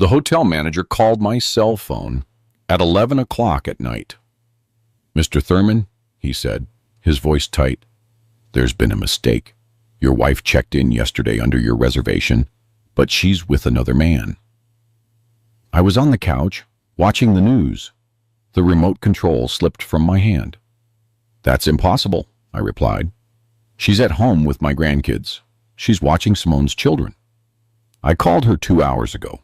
The hotel manager called my cell phone at 11 o'clock at night. "Mr. Thurman," he said, his voice tight, "there's been a mistake. Your wife checked in yesterday under your reservation, but she's with another man." I was on the couch, watching the news. The remote control slipped from my hand. "That's impossible," I replied. "She's at home with my grandkids. She's watching Simone's children. I called her 2 hours ago."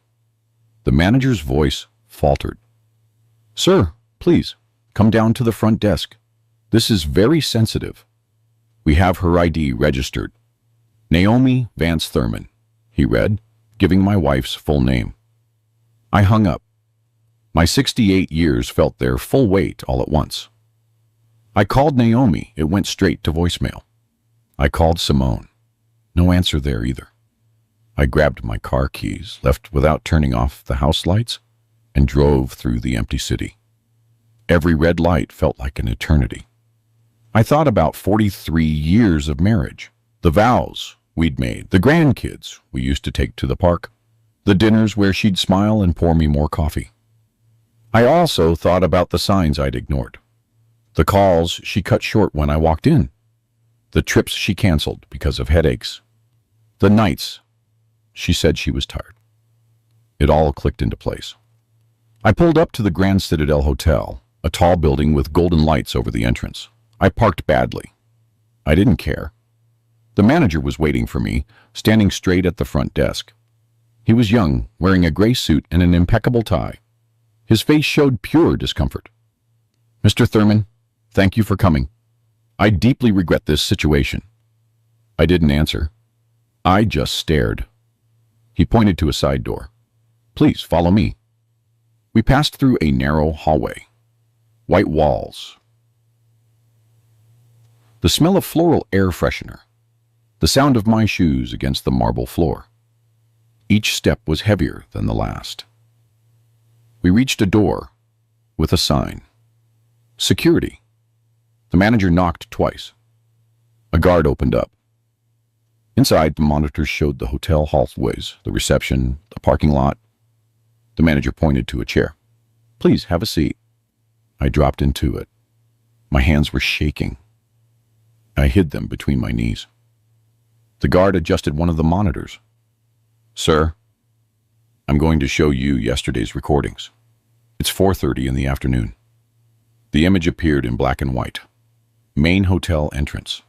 The manager's voice faltered. "Sir, please, come down to the front desk. This is very sensitive. We have her ID registered. Naomi Vance Thurman," he read, giving my wife's full name. I hung up. My 68 years felt their full weight all at once. I called Naomi. It went straight to voicemail. I called Simone. No answer there either. I grabbed my car keys, left without turning off the house lights, and drove through the empty city. Every red light felt like an eternity. I thought about 43 years of marriage, the vows we'd made, the grandkids we used to take to the park, the dinners where she'd smile and pour me more coffee. I also thought about the signs I'd ignored, the calls she cut short when I walked in, the trips she canceled because of headaches, the nights she said she was tired. It all clicked into place. I pulled up to the Grand Citadel Hotel, a tall building with golden lights over the entrance. I parked badly. I didn't care. The manager was waiting for me, standing straight at the front desk. He was young, wearing a gray suit and an impeccable tie. His face showed pure discomfort. "Mr. Thurman, thank you for coming. I deeply regret this situation." I didn't answer. I just stared. He pointed to a side door. "Please follow me." We passed through a narrow hallway. White walls. The smell of floral air freshener. The sound of my shoes against the marble floor. Each step was heavier than the last. We reached a door with a sign. "Security." The manager knocked twice. A guard opened up. Inside, the monitors showed the hotel hallways, the reception, the parking lot. The manager pointed to a chair. "Please have a seat." I dropped into it. My hands were shaking. I hid them between my knees. The guard adjusted one of the monitors. "Sir, I'm going to show you yesterday's recordings. It's 4:30 in the afternoon." The image appeared in black and white. Main hotel entrance.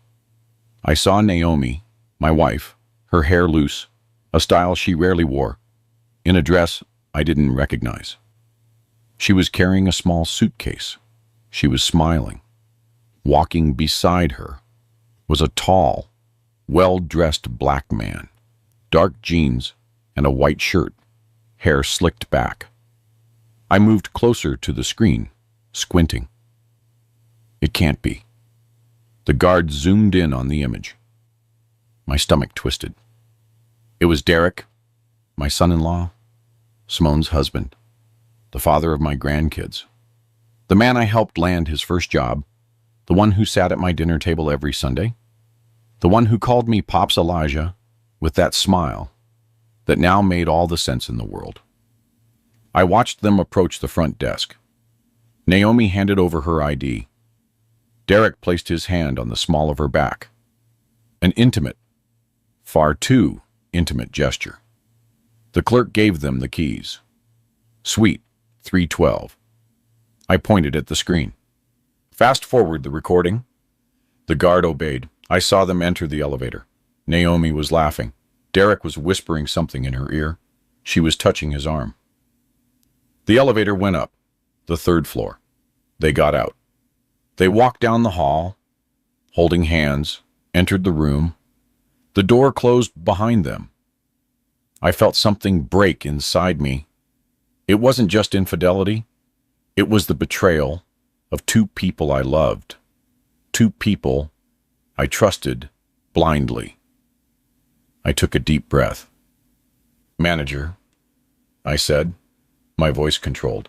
I saw Naomi, my wife, her hair loose, a style she rarely wore, in a dress I didn't recognize. She was carrying a small suitcase. She was smiling. Walking beside her was a tall, well-dressed black man, dark jeans and a white shirt, hair slicked back. I moved closer to the screen, squinting. It can't be. The guard zoomed in on the image. My stomach twisted. It was Derek, my son-in-law, Simone's husband, the father of my grandkids, the man I helped land his first job, the one who sat at my dinner table every Sunday, the one who called me Pops Elijah with that smile that now made all the sense in the world. I watched them approach the front desk. Naomi handed over her ID. Derek placed his hand on the small of her back. An intimate, far too intimate gesture. The clerk gave them the keys. "Suite 312. I pointed at the screen. "Fast forward the recording." The guard obeyed. I saw them enter the elevator. Naomi was laughing. Derek was whispering something in her ear. She was touching his arm. The elevator went up, the 3rd floor. They got out. They walked down the hall, holding hands, entered the room. The door closed behind them. I felt something break inside me. It wasn't just infidelity. It was the betrayal of 2 people I loved, 2 people I trusted blindly. I took a deep breath. "Manager," I said, my voice controlled.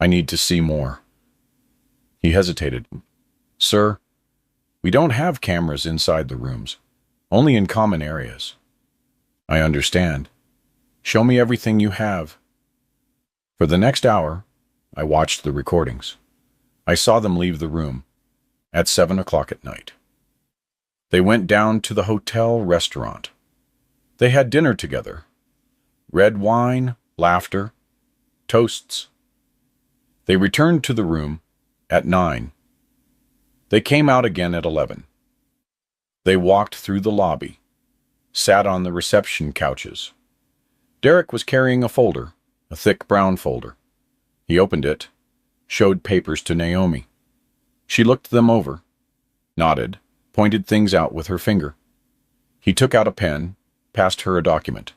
"I need to see more." He hesitated. "Sir, we don't have cameras inside the rooms, only in common areas." "I understand." Show me everything you have. For the next hour, I watched the recordings. I saw them leave the room at 7 o'clock at night. They went down to the hotel restaurant. They had dinner together. Red wine, laughter, toasts. They returned to the room at 9. They came out again at 11. They walked through the lobby, sat on the reception couches. Derek was carrying a folder, a thick brown folder. He opened it, showed papers to Naomi. She looked them over, nodded, pointed things out with her finger. He took out a pen, passed her a document.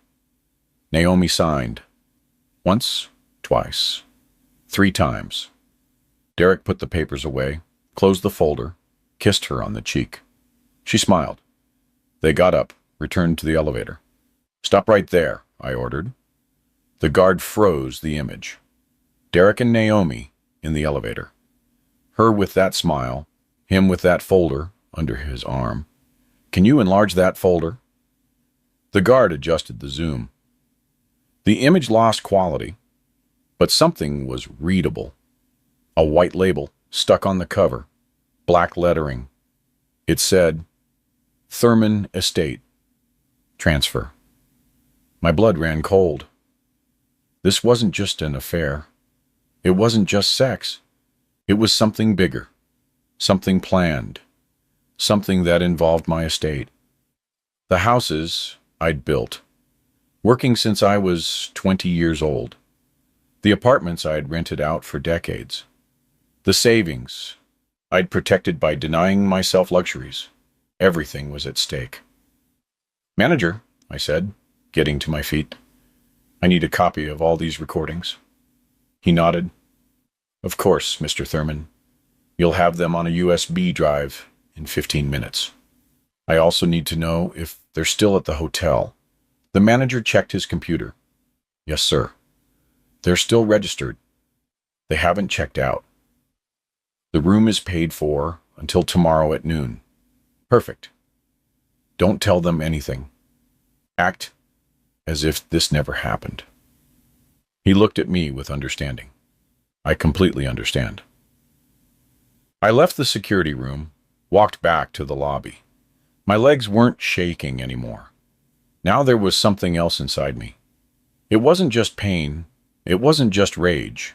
Naomi signed. Once, twice, 3 times. Derek put the papers away, closed the folder, kissed her on the cheek. She smiled. They got up, returned to the elevator. "Stop right there," I ordered. The guard froze the image. Derek and Naomi in the elevator. Her with that smile, him with that folder under his arm. "Can you enlarge that folder?" The guard adjusted the zoom. The image lost quality, but something was readable. A white label stuck on the cover, black lettering. It said, Thurman Estate. Transfer. My blood ran cold. This wasn't just an affair. It wasn't just sex. It was something bigger, something planned, something that involved my estate. The houses I'd built, working since I was 20 years old. The apartments I'd rented out for decades. The savings I'd protected by denying myself luxuries. Everything was at stake. "Manager," I said, getting to my feet, "I need a copy of all these recordings." He nodded. "Of course, Mr. Thurman. You'll have them on a USB drive in 15 minutes. I also need to know if they're still at the hotel." The manager checked his computer. "Yes, sir. They're still registered. They haven't checked out. The room is paid for until tomorrow at noon." "Perfect. Don't tell them anything. Act as if this never happened." He looked at me with understanding. I completely understand. I left the security room, walked back to the lobby. My legs weren't shaking anymore. Now there was something else inside me. It wasn't just pain. It wasn't just rage.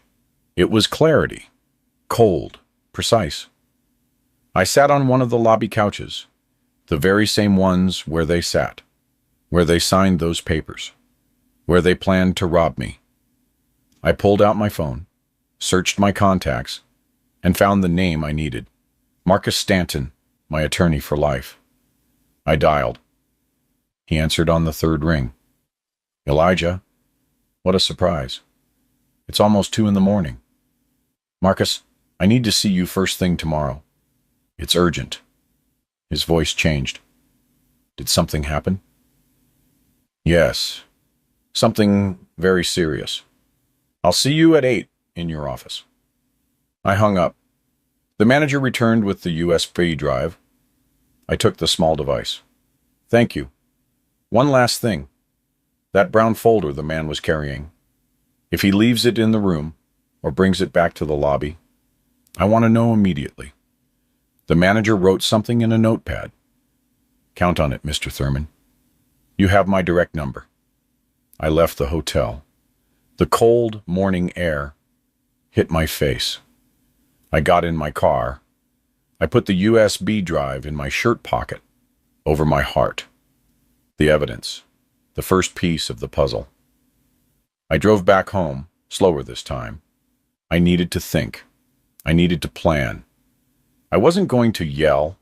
It was clarity. Cold. Precise. I sat on one of the lobby couches, the very same ones where they sat, where they signed those papers, where they planned to rob me. I pulled out my phone, searched my contacts, and found the name I needed. Marcus Stanton, my attorney for life. I dialed. He answered on the 3rd ring. "Elijah." What a surprise. "It's almost 2 in the morning. Marcus, I need to see you first thing tomorrow. It's urgent." His voice changed. "Did something happen?" "Yes. Something very serious. I'll see you at 8 in your office." I hung up. The manager returned with the USB drive. I took the small device. "Thank you. One last thing. That brown folder the man was carrying. If he leaves it in the room or brings it back to the lobby, I want to know immediately." The manager wrote something in a notepad. "Count on it, Mr. Thurman. You have my direct number." I left the hotel. The cold morning air hit my face. I got in my car. I put the USB drive in my shirt pocket, over my heart. The evidence, the first piece of the puzzle. I drove back home, slower this time. I needed to think. I needed to plan. I wasn't going to yell.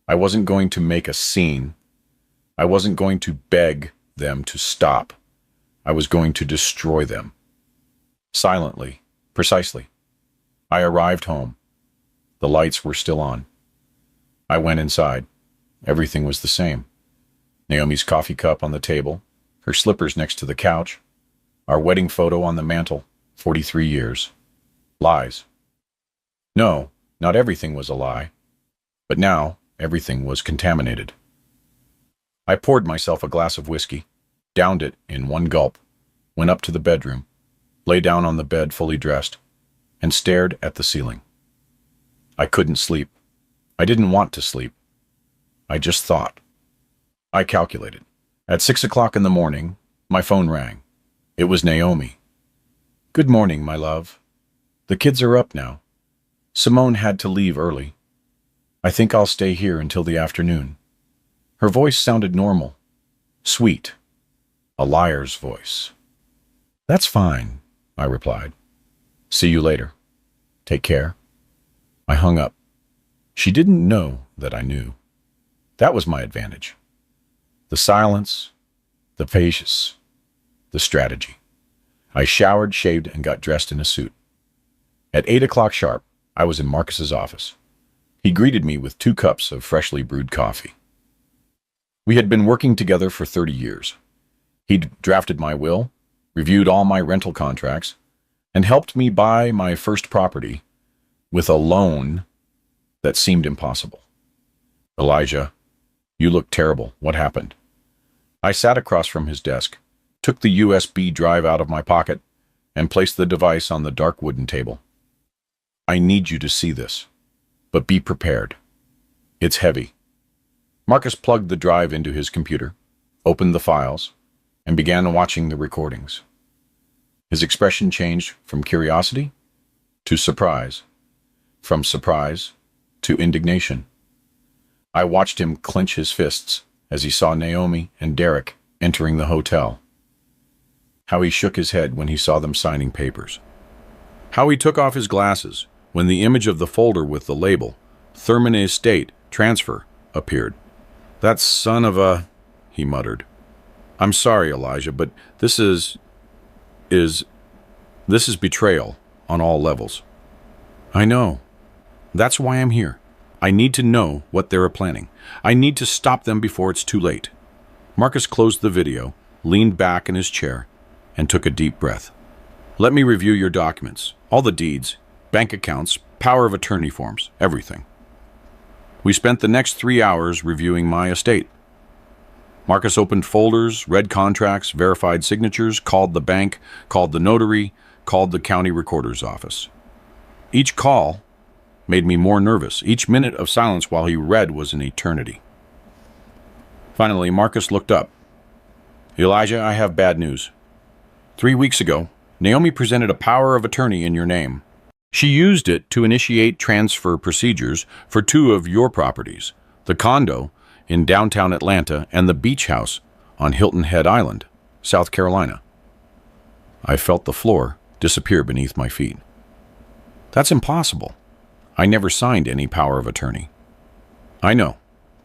I wasn't going to make a scene. I wasn't going to beg them to stop. I was going to destroy them. Silently, precisely. I arrived home. The lights were still on. I went inside. Everything was the same. Naomi's coffee cup on the table, her slippers next to the couch, our wedding photo on the mantel, 43 years. Lies. No, not everything was a lie. But now, everything was contaminated. I poured myself a glass of whiskey, downed it in one gulp, went up to the bedroom, lay down on the bed fully dressed, and stared at the ceiling. I couldn't sleep. I didn't want to sleep. I just thought. I calculated. At 6 o'clock in the morning, my phone rang. It was Naomi. "Good morning, my love. The kids are up now. Simone had to leave early. I think I'll stay here until the afternoon." Her voice sounded normal, sweet, a liar's voice. "That's fine," I replied. "See you later. Take care." I hung up. She didn't know that I knew. That was my advantage. The silence, the patience, the strategy. I showered, shaved, and got dressed in a suit. At 8 o'clock sharp, I was in Marcus's office. He greeted me with 2 cups of freshly brewed coffee. We had been working together for 30 years. He'd drafted my will, reviewed all my rental contracts, and helped me buy my first property with a loan that seemed impossible. "Elijah, you look terrible. What happened?" I sat across from his desk, took the USB drive out of my pocket, and placed the device on the dark wooden table. "I need you to see this, but be prepared. It's heavy." Marcus plugged the drive into his computer, opened the files, and began watching the recordings. His expression changed from curiosity to surprise, from surprise to indignation. I watched him clench his fists as he saw Naomi and Derek entering the hotel. How he shook his head when he saw them signing papers. How he took off his glasses when the image of the folder with the label, Thurman Estate Transfer, appeared. "That son of a," he muttered. "I'm sorry, Elijah, but this is betrayal on all levels." "I know. That's why I'm here. I need to know what they're planning. I need to stop them before it's too late." Marcus closed the video, leaned back in his chair, and took a deep breath. "Let me review your documents, all the deeds, bank accounts, power of attorney forms, everything." We spent the next 3 hours reviewing my estate. Marcus opened folders, read contracts, verified signatures, called the bank, called the notary, called the county recorder's office. Each call made me more nervous. Each minute of silence while he read was an eternity. Finally, Marcus looked up. "Elijah, I have bad news. 3 weeks ago, Naomi presented a power of attorney in your name. She used it to initiate transfer procedures for 2 of your properties, the condo in downtown Atlanta and the beach house on Hilton Head Island, South Carolina." I felt the floor disappear beneath my feet. "That's impossible. I never signed any power of attorney." "I know.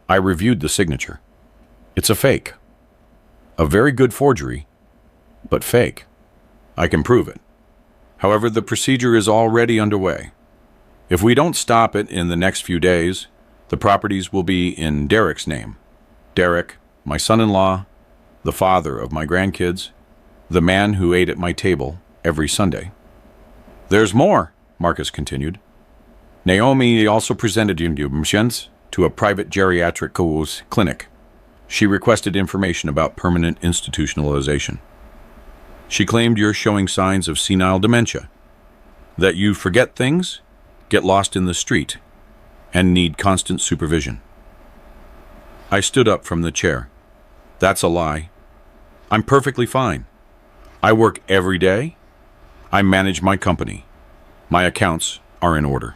I reviewed the signature. It's a fake. A very good forgery, but fake. I can prove it. However, the procedure is already underway. If we don't stop it in the next few days, the properties will be in Derek's name. Derek, my son-in-law, the father of my grandkids, the man who ate at my table every Sunday." "There's more," Marcus continued. "Naomi also presented donations to a private geriatric clinic. She requested information about permanent institutionalization. She claimed you're showing signs of senile dementia, that you forget things, get lost in the street, and need constant supervision." I stood up from the chair. "That's a lie. I'm perfectly fine. I work every day. I manage my company. My accounts are in order."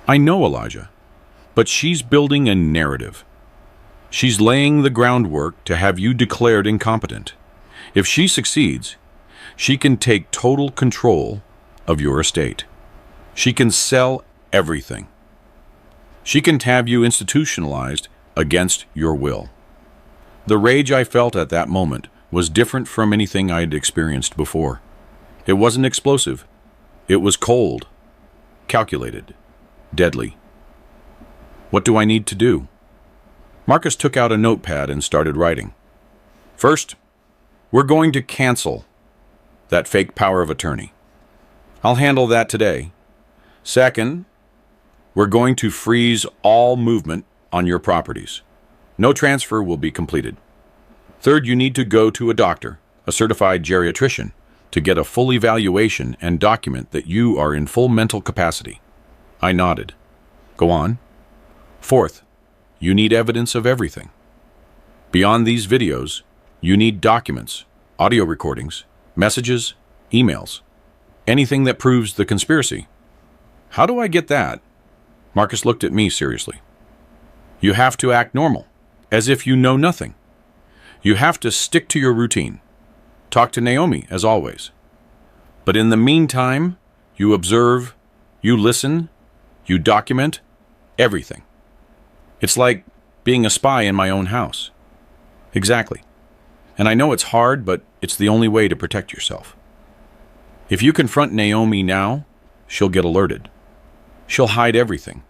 "I know, Elijah, but she's building a narrative. She's laying the groundwork to have you declared incompetent. If she succeeds, she can take total control of your estate. She can sell everything. She can have you institutionalized against your will." The rage I felt at that moment was different from anything I had experienced before. It wasn't explosive. It was cold, calculated, deadly. "What do I need to do?" Marcus took out a notepad and started writing. "First, we're going to cancel that fake power of attorney. I'll handle that today. Second, we're going to freeze all movement on your properties. No transfer will be completed. Third, you need to go to a doctor, a certified geriatrician, to get a full evaluation and document that you are in full mental capacity. I nodded. Go on. Fourth, you need evidence of everything. Beyond these videos, you need documents, audio recordings, messages, emails, anything that proves the conspiracy. How do I get that? Marcus looked at me seriously. You have to act normal, as if you know nothing. You have to stick to your routine. Talk to Naomi, as always. But in the meantime, you observe, you listen, you document everything. It's like being a spy in my own house. Exactly. And I know it's hard, but it's the only way to protect yourself. If you confront Naomi now, she'll get alerted. She'll hide everything.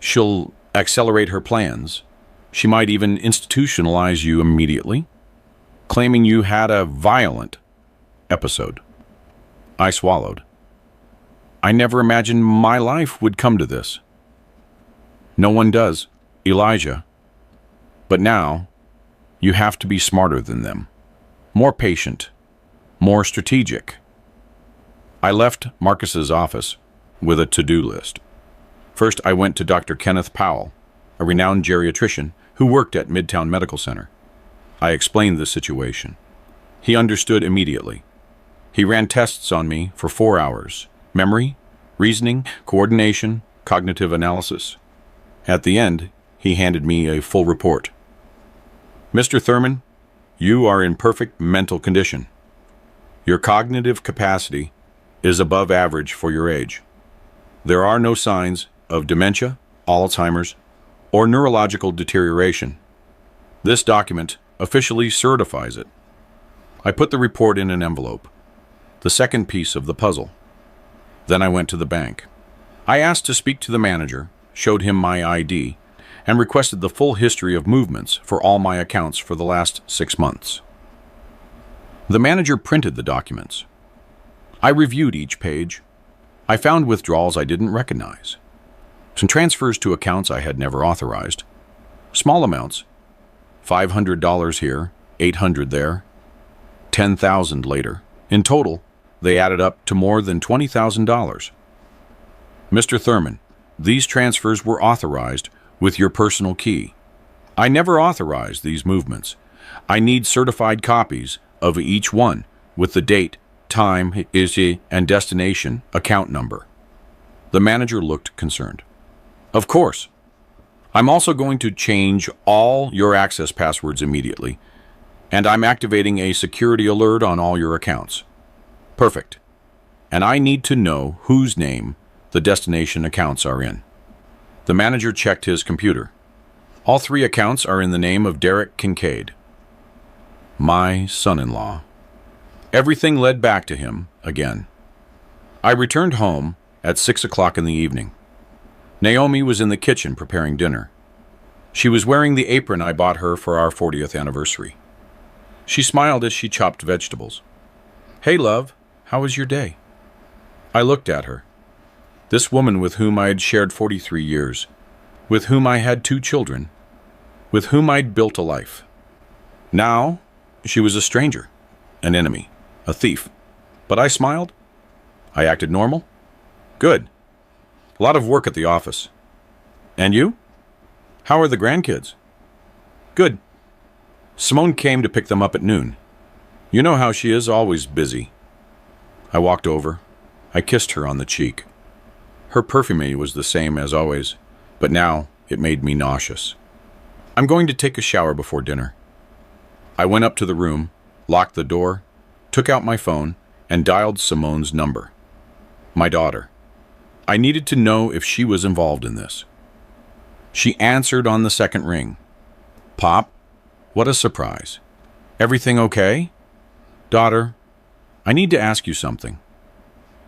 She'll accelerate her plans. She might even institutionalize you immediately, claiming you had a violent episode. I swallowed. I never imagined my life would come to this. No one does, Elijah. But now, you have to be smarter than them, more patient, more strategic. I left Marcus's office with a to-do list. First, I went to Dr. Kenneth Powell, a renowned geriatrician who worked at Midtown Medical Center. I explained the situation. He understood immediately. He ran tests on me for 4 hours: memory, reasoning, coordination, cognitive analysis. At the end, he handed me a full report. Mr. Thurman, you are in perfect mental condition. Your cognitive capacity is above average for your age. There are no signs of dementia, Alzheimer's, or neurological deterioration. This document officially certifies it. I put the report in an envelope, the second piece of the puzzle. Then I went to the bank. I asked to speak to the manager, showed him my ID, and requested the full history of movements for all my accounts for the last 6 months. The manager printed the documents. I reviewed each page. I found withdrawals I didn't recognize. Some transfers to accounts I had never authorized. Small amounts. $500 here, $800 there, $10,000 later. In total, they added up to more than $20,000. Mr. Thurman, these transfers were authorized with your personal key. I never authorized these movements. I need certified copies of each one with the date, time, and destination account number. The manager looked concerned. Of course. I'm also going to change all your access passwords immediately, and I'm activating a security alert on all your accounts. Perfect. And I need to know whose name the destination accounts are in. The manager checked his computer. All 3 accounts are in the name of Derek Kincaid, my son-in-law. Everything led back to him again. I returned home at 6 o'clock in the evening. Naomi was in the kitchen preparing dinner. She was wearing the apron I bought her for our 40th anniversary. She smiled as she chopped vegetables. Hey, love, how was your day? I looked at her. This woman with whom I had shared 43 years, with whom I had 2 children, with whom I'd built a life. Now, she was a stranger, an enemy, a thief. But I smiled. I acted normal. Good. A lot of work at the office. And you? How are the grandkids? Good. Simone came to pick them up at noon. You know how she is, always busy. I walked over. I kissed her on the cheek. Her perfume was the same as always, but now it made me nauseous. I'm going to take a shower before dinner. I went up to the room, locked the door, took out my phone, and dialed Simone's number. My daughter. I needed to know if she was involved in this. She answered on the second ring. Pop, what a surprise. Everything okay? Daughter, I need to ask you something.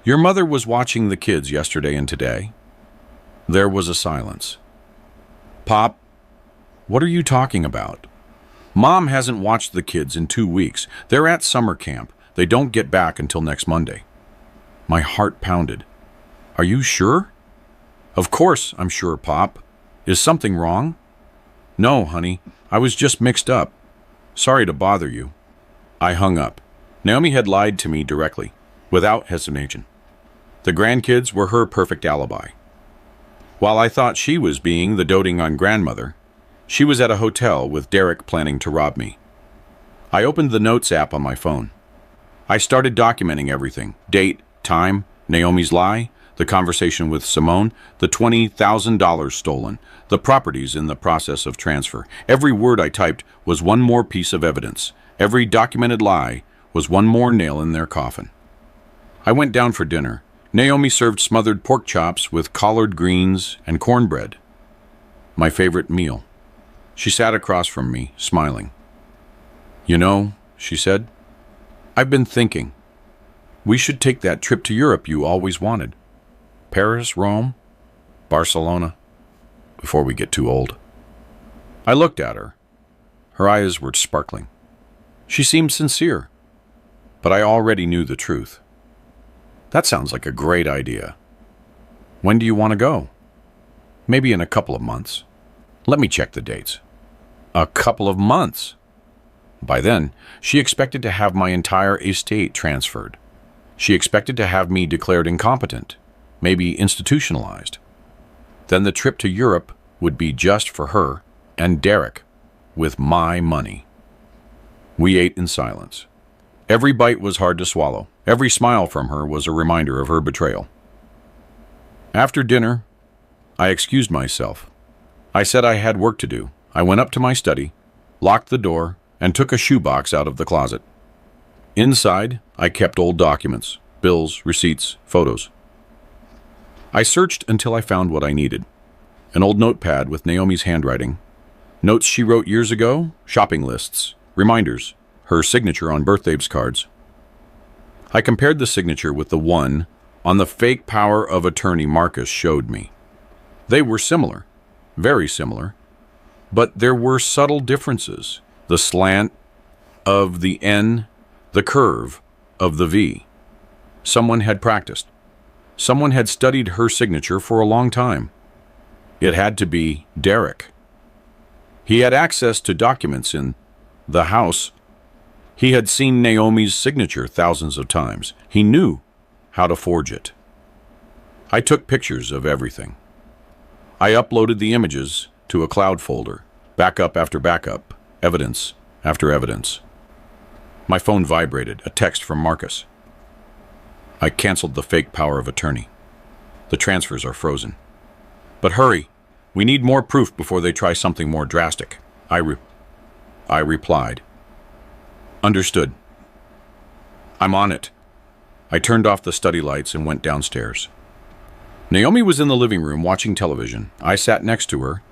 Your mother was watching the kids yesterday and today. There was a silence. Pop, what are you talking about? Mom hasn't watched the kids in 2 weeks. They're at summer camp. They don't get back until next Monday. My heart pounded. Are you sure? Of course I'm sure, Pop. Is something wrong? No, honey. I was just mixed up. Sorry to bother you. I hung up. Naomi had lied to me directly, without hesitation. The grandkids were her perfect alibi. While I thought she was being the doting-on grandmother, she was at a hotel with Derek planning to rob me. I opened the Notes app on my phone. I started documenting everything: date, time, Naomi's lie, the conversation with Simone, the $20,000 stolen, the properties in the process of transfer. Every word I typed was one more piece of evidence. Every documented lie was one more nail in their coffin. I went down for dinner. Naomi served smothered pork chops with collard greens and cornbread, my favorite meal. She sat across from me, smiling. "You know," she said, "I've been thinking. We should take that trip to Europe you always wanted. Paris, Rome, Barcelona, before we get too old." I looked at her. Her eyes were sparkling. She seemed sincere, but I already knew the truth. "That sounds like a great idea. When do you want to go?" "Maybe in a couple of months. Let me check the dates." A couple of months? By then, she expected to have my entire estate transferred. She expected to have me declared incompetent, maybe institutionalized. Then the trip to Europe would be just for her and Derek, with my money. We ate in silence. Every bite was hard to swallow. Every smile from her was a reminder of her betrayal. After dinner, I excused myself. I said I had work to do. I went up to my study, locked the door, and took a shoebox out of the closet. Inside, I kept old documents, bills, receipts, photos. I searched until I found what I needed. An old notepad with Naomi's handwriting, notes she wrote years ago, shopping lists, reminders, her signature on birthdays cards. I compared the signature with the one on the fake power of attorney Marcus showed me. They were similar, very similar, but there were subtle differences. The slant of the N, the curve of the V. Someone had practiced. Someone had studied her signature for a long time. It had to be Derek. He had access to documents in the house. He had seen Naomi's signature thousands of times. He knew how to forge it. I took pictures of everything. I uploaded the images to a cloud folder, backup after backup, evidence after evidence. My phone vibrated, a text from Marcus. I canceled the fake power of attorney. The transfers are frozen. But hurry, we need more proof before they try something more drastic. I replied. Understood. I'm on it. I turned off the study lights and went downstairs. Naomi was in the living room watching television. I sat next to her,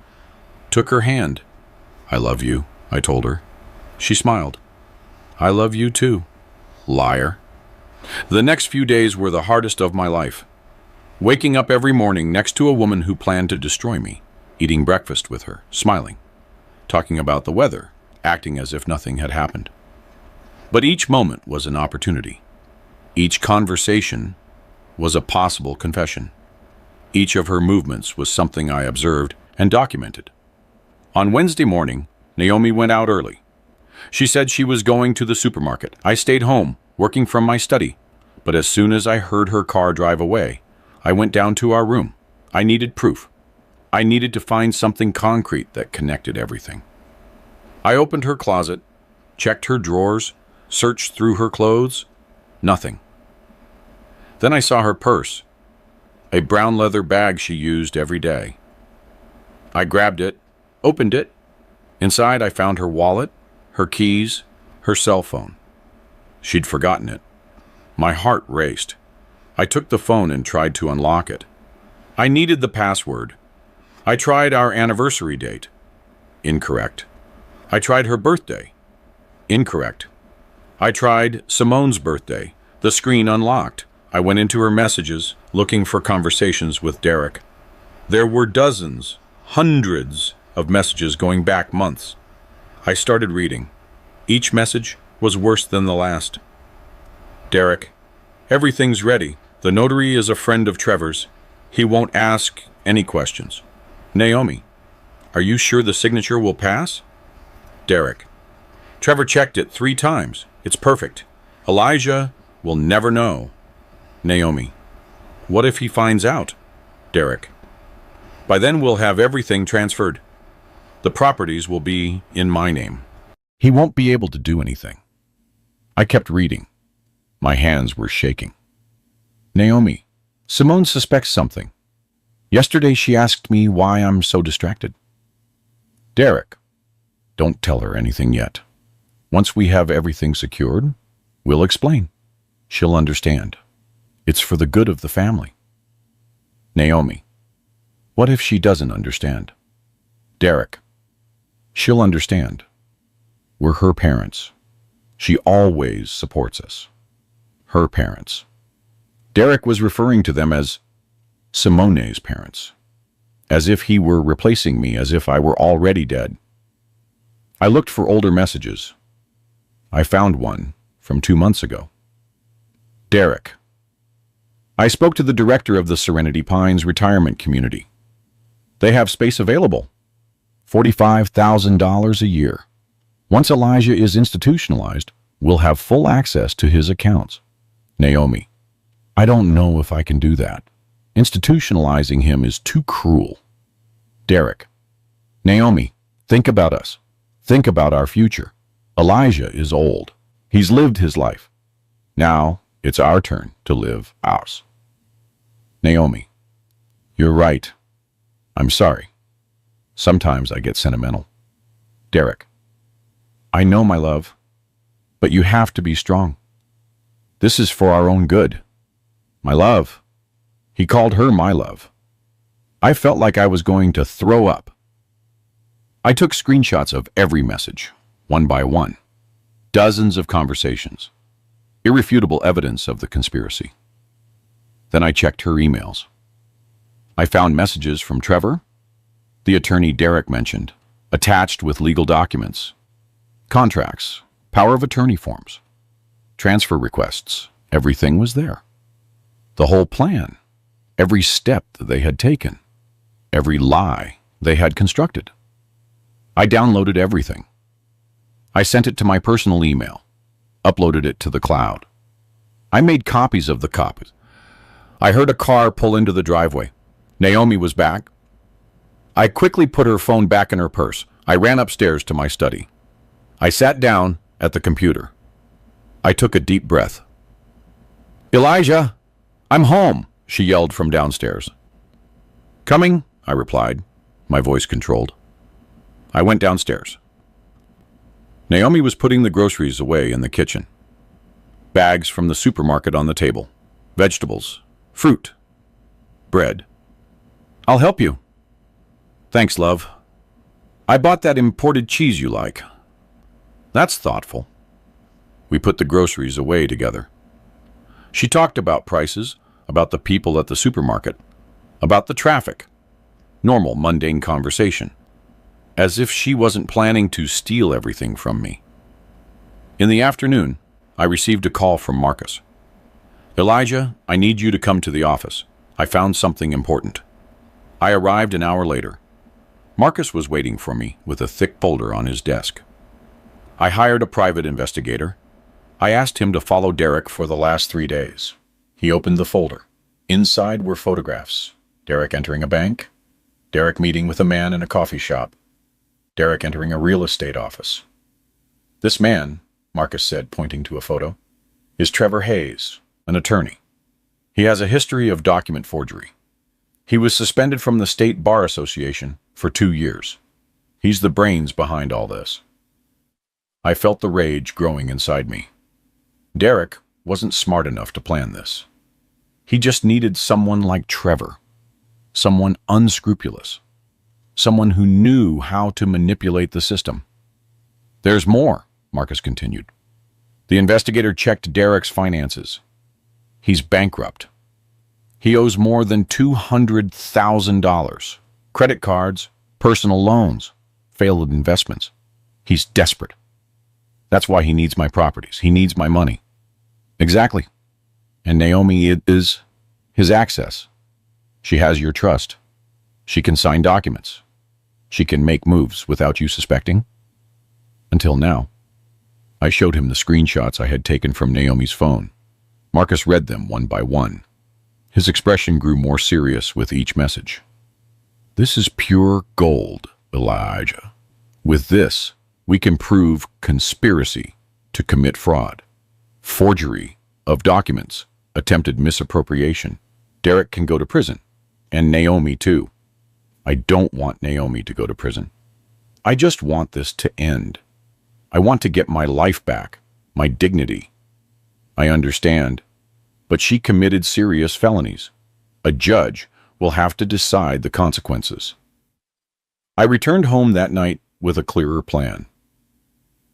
took her hand. "I love you," I told her. She smiled. "I love you too, liar." The next few days were the hardest of my life. Waking up every morning next to a woman who planned to destroy me, eating breakfast with her, smiling, talking about the weather, acting as if nothing had happened. But each moment was an opportunity. Each conversation was a possible confession. Each of her movements was something I observed and documented. On Wednesday morning, Naomi went out early. She said she was going to the supermarket. I stayed home, working from my study. But as soon as I heard her car drive away, I went down to our room. I needed proof. I needed to find something concrete that connected everything. I opened her closet, checked her drawers, searched through her clothes. Nothing. Then I saw her purse, a brown leather bag she used every day. I grabbed it, opened it. Inside I found her wallet, her keys, her cell phone. She'd forgotten it. My heart raced. I took the phone and tried to unlock it. I needed the password. I tried our anniversary date. Incorrect. I tried her birthday. Incorrect. I tried Simone's birthday. The screen unlocked. I went into her messages, looking for conversations with Derek. There were dozens, hundreds of messages going back months. I started reading. Each message was worse than the last. Derek, everything's ready. The notary is a friend of Trevor's. He won't ask any questions. Naomi, are you sure the signature will pass? Derek, Trevor checked it 3 times. It's perfect. Elijah will never know. Naomi. What if he finds out? Derek. By then we'll have everything transferred. The properties will be in my name. He won't be able to do anything. I kept reading. My hands were shaking. Naomi. Simone suspects something. Yesterday she asked me why I'm so distracted. Derek. Don't tell her anything yet. Once we have everything secured, we'll explain. She'll understand. It's for the good of the family. Naomi. What if she doesn't understand? Derek. She'll understand. We're her parents. She always supports us. Her parents. Derek was referring to them as Simone's parents, as if he were replacing me, as if I were already dead. I looked for older messages. I found one from 2 months ago. Derek. I spoke to the director of the Serenity Pines retirement community. They have space available. $45,000 a year. Once Elijah is institutionalized, we'll have full access to his accounts. Naomi. I don't know if I can do that. Institutionalizing him is too cruel. Derek. Naomi, think about us. Think about our future. Elijah is old. He's lived his life. Now it's our turn to live ours. Naomi. You're right. I'm sorry. Sometimes I get sentimental. Derek. I know, my love, but you have to be strong. This is for our own good. My love. He called her my love. I felt like I was going to throw up. I took screenshots of every message, one by one. Dozens of conversations. Irrefutable evidence of the conspiracy. Then I checked her emails. I found messages from Trevor, the attorney Derek mentioned, attached with legal documents, contracts, power of attorney forms, transfer requests. Everything was there. The whole plan, every step that they had taken, every lie they had constructed. I downloaded everything. I sent it to my personal email, uploaded it to the cloud. I made copies of the copies. I heard a car pull into the driveway. Naomi was back. I quickly put her phone back in her purse. I ran upstairs to my study. I sat down at the computer. I took a deep breath. Elijah, I'm home, she yelled from downstairs. Coming, I replied, my voice controlled. I went downstairs. Naomi was putting the groceries away in the kitchen. Bags from the supermarket on the table. Vegetables, fruit, bread. I'll help you. Thanks, love. I bought that imported cheese you like. That's thoughtful. We put the groceries away together. She talked about prices, about the people at the supermarket, about the traffic. Normal, mundane conversation. As if she wasn't planning to steal everything from me. In the afternoon, I received a call from Marcus. Elijah, I need you to come to the office. I found something important. I arrived an hour later. Marcus was waiting for me with a thick folder on his desk. I hired a private investigator. I asked him to follow Derek for the last 3 days. He opened the folder. Inside were photographs. Derek entering a bank. Derek meeting with a man in a coffee shop. Derek entering a real estate office. This man, Marcus said, pointing to a photo, is Trevor Hayes, an attorney. He has a history of document forgery. He was suspended from the State Bar Association for 2 years. He's the brains behind all this. I felt the rage growing inside me. Derek wasn't smart enough to plan this. He just needed someone like Trevor, someone unscrupulous, someone who knew how to manipulate the system. There's more, Marcus continued. The investigator checked Derek's finances. He's bankrupt. He owes more than $200,000. Credit cards, personal loans, failed investments. He's desperate. That's why he needs my properties. He needs my money. Exactly. And Naomi is his access. She has your trust. She can sign documents. She can make moves without you suspecting. Until now. I showed him the screenshots I had taken from Naomi's phone. Marcus read them one by one. His expression grew more serious with each message. This is pure gold, Elijah. With this, we can prove conspiracy to commit fraud, forgery of documents, attempted misappropriation. Derek can go to prison, and Naomi too. I don't want Naomi to go to prison. I just want this to end. I want to get my life back, my dignity. I understand, but she committed serious felonies. A judge will have to decide the consequences. I returned home that night with a clearer plan.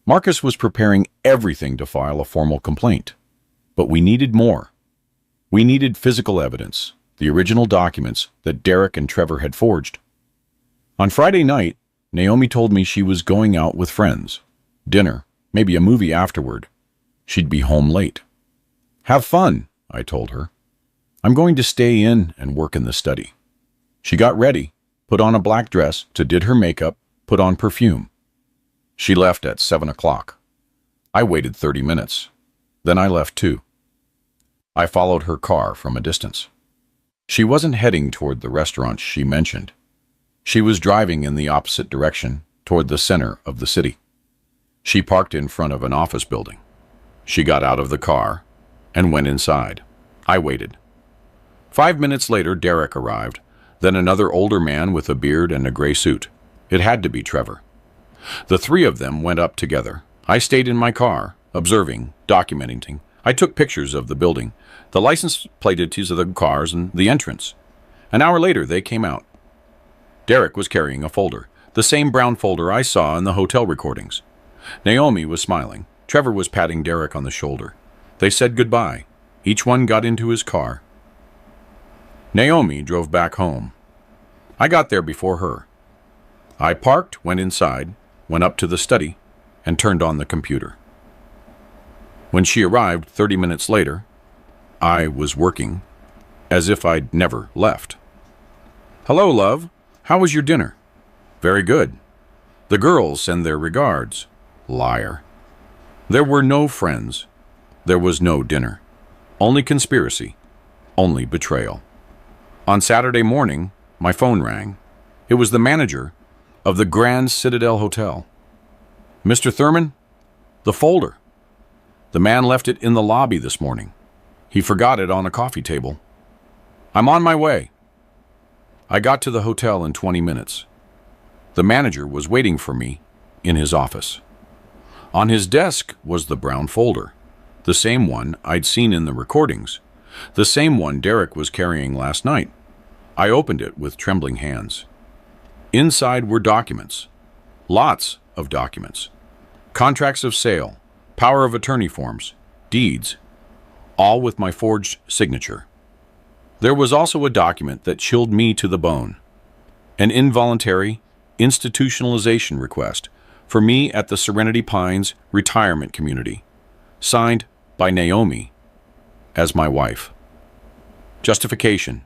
Marcus was preparing everything to file a formal complaint, but we needed more. We needed physical evidence, the original documents that Derek and Trevor had forged. On Friday night, Naomi told me she was going out with friends. Dinner, maybe a movie afterward. She'd be home late. Have fun, I told her. I'm going to stay in and work in the study. She got ready, put on a black dress, did her makeup, put on perfume. She left at 7 o'clock. I waited 30 minutes. Then I left too. I followed her car from a distance. She wasn't heading toward the restaurant she mentioned. She was driving in the opposite direction, toward the center of the city. She parked in front of an office building. She got out of the car and went inside. I waited. 5 minutes later, Derek arrived, then another older man with a beard and a gray suit. It had to be Trevor. The three of them went up together. I stayed in my car, observing, documenting. I took pictures of the building, the license plates of the cars, and the entrance. An hour later, they came out. Derek was carrying a folder, the same brown folder I saw in the hotel recordings. Naomi was smiling. Trevor was patting Derek on the shoulder. They said goodbye. Each one got into his car. Naomi drove back home. I got there before her. I parked, went inside, went up to the study, and turned on the computer. When she arrived 30 minutes later, I was working as if I'd never left. Hello, love. How was your dinner? Very good. The girls send their regards. Liar. There were no friends. There was no dinner. Only conspiracy. Only betrayal. On Saturday morning, my phone rang. It was the manager of the Grand Citadel Hotel. Mr. Thurman, the folder. The man left it in the lobby this morning. He forgot it on a coffee table. I'm on my way. I got to the hotel in 20 minutes. The manager was waiting for me in his office. On his desk was the brown folder, the same one I'd seen in the recordings, the same one Derek was carrying last night. I opened it with trembling hands. Inside were documents, lots of documents, contracts of sale, power of attorney forms, deeds, all with my forged signature. There was also a document that chilled me to the bone, an involuntary institutionalization request for me at the Serenity Pines retirement community, signed by Naomi as my wife. Justification: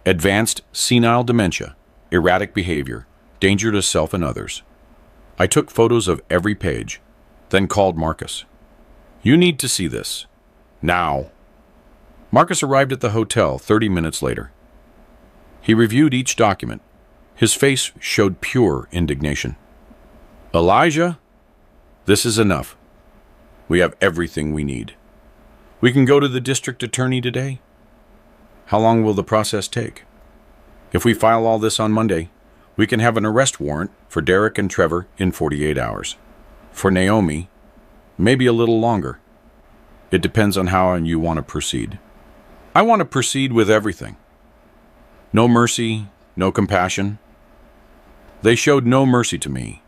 advanced senile dementia, erratic behavior, danger to self and others. I took photos of every page, then called Marcus. You need to see this. Now. Marcus arrived at the hotel 30 minutes later. He reviewed each document. His face showed pure indignation. Elijah, this is enough. We have everything we need. We can go to the district attorney today. How long will the process take? If we file all this on Monday, we can have an arrest warrant for Derek and Trevor in 48 hours. For Naomi, maybe a little longer. It depends on how you want to proceed. I want to proceed with everything. No mercy, no compassion. They showed no mercy to me.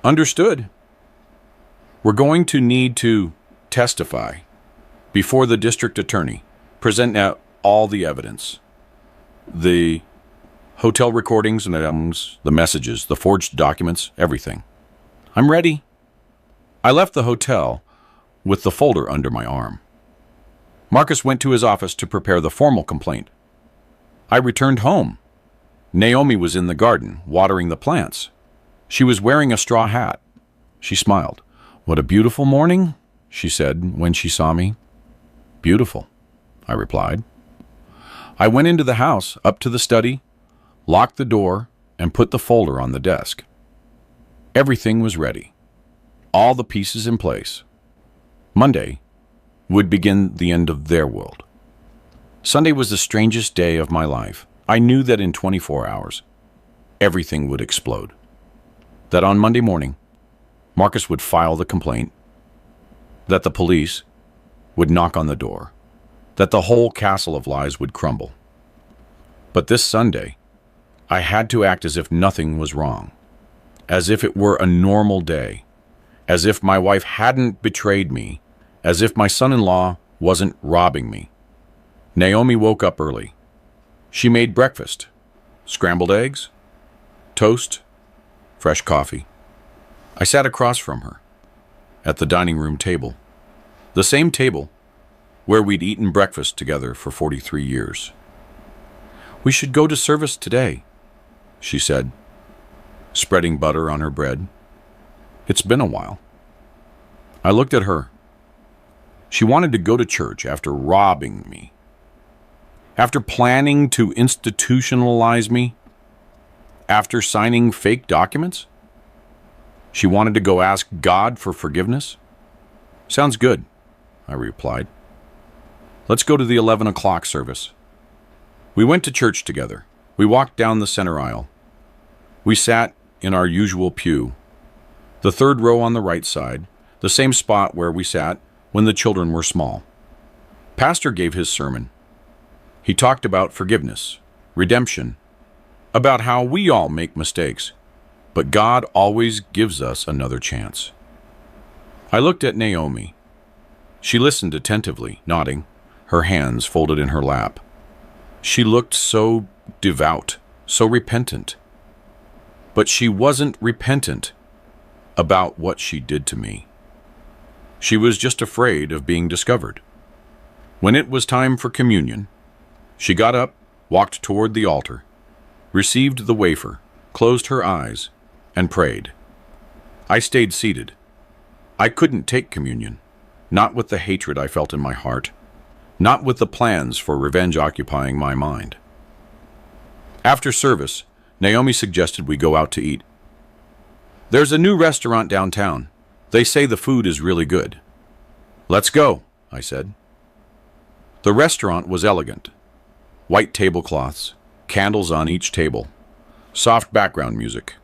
Understood. We're going to need to testify before the district attorney, present all the evidence. The hotel recordings and the messages, the forged documents, everything. I'm ready. I left the hotel with the folder under my arm. Marcus went to his office to prepare the formal complaint. I returned home. Naomi was in the garden, watering the plants. She was wearing a straw hat. She smiled. "What a beautiful morning," she said when she saw me. "Beautiful," I replied. I went into the house, up to the study, locked the door, and put the folder on the desk. Everything was ready, all the pieces in place. Monday would begin the end of their world. Sunday was the strangest day of my life. I knew that in 24 hours, everything would explode. That on Monday morning, Marcus would file the complaint, that the police would knock on the door, that the whole castle of lies would crumble. But this Sunday, I had to act as if nothing was wrong, as if it were a normal day, as if my wife hadn't betrayed me, as if my son-in-law wasn't robbing me. Naomi woke up early. She made breakfast, scrambled eggs, toast, fresh coffee. I sat across from her, at the dining room table, the same table where we'd eaten breakfast together for 43 years. "We should go to service today," she said, spreading butter on her bread. "It's been a while." I looked at her. She wanted to go to church after robbing me, after planning to institutionalize me, after signing fake documents. She wanted to go ask God for forgiveness. "Sounds good," I replied. "Let's go to the 11 o'clock service." We went to church together. We walked down the center aisle. We sat in our usual pew, the third row on the right side, the same spot where we sat when the children were small. Pastor gave his sermon. He talked about forgiveness, redemption, about how we all make mistakes, but God always gives us another chance. I looked at Naomi. She listened attentively, nodding, her hands folded in her lap. She looked so devout, so repentant. But she wasn't repentant about what she did to me. She was just afraid of being discovered. When it was time for communion, she got up, walked toward the altar, received the wafer, closed her eyes, and prayed. I stayed seated. I couldn't take communion, not with the hatred I felt in my heart, not with the plans for revenge occupying my mind. After service, Naomi suggested we go out to eat. "There's a new restaurant downtown. They say the food is really good." "Let's go," I said. The restaurant was elegant. White tablecloths, candles on each table, soft background music.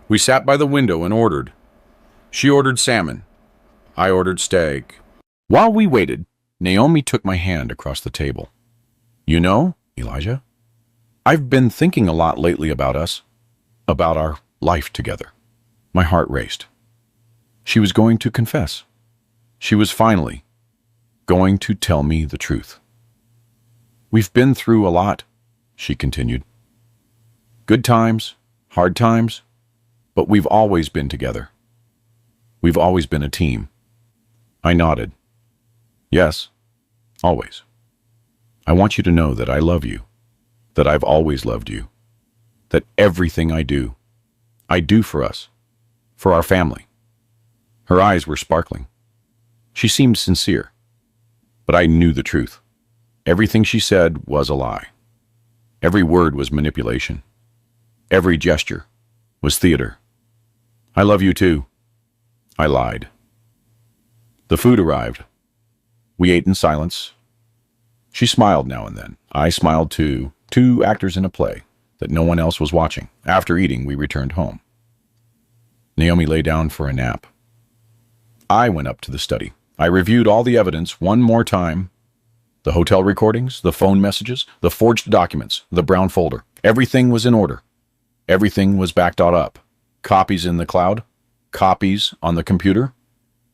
We sat by the window and ordered. She ordered salmon. I ordered steak. While we waited, Naomi took my hand across the table. "You know, Elijah, I've been thinking a lot lately about us, about our life together." My heart raced. She was going to confess. She was finally going to tell me the truth. "We've been through a lot," she continued. "Good times, hard times, but we've always been together. We've always been a team." I nodded. "Yes, always. I want you to know that I love you, that I've always loved you, that everything I do for us, for our family." Her eyes were sparkling. She seemed sincere, but I knew the truth. Everything she said was a lie. Every word was manipulation. Every gesture was theater. "I love you too," I lied. The food arrived. We ate in silence. She smiled now and then. I smiled too. Two actors in a play that no one else was watching. After eating, we returned home. Naomi lay down for a nap. I went up to the study. I reviewed all the evidence one more time. The hotel recordings, the phone messages, the forged documents, the brown folder. Everything was in order. Everything was backed up. Copies in the cloud, copies on the computer,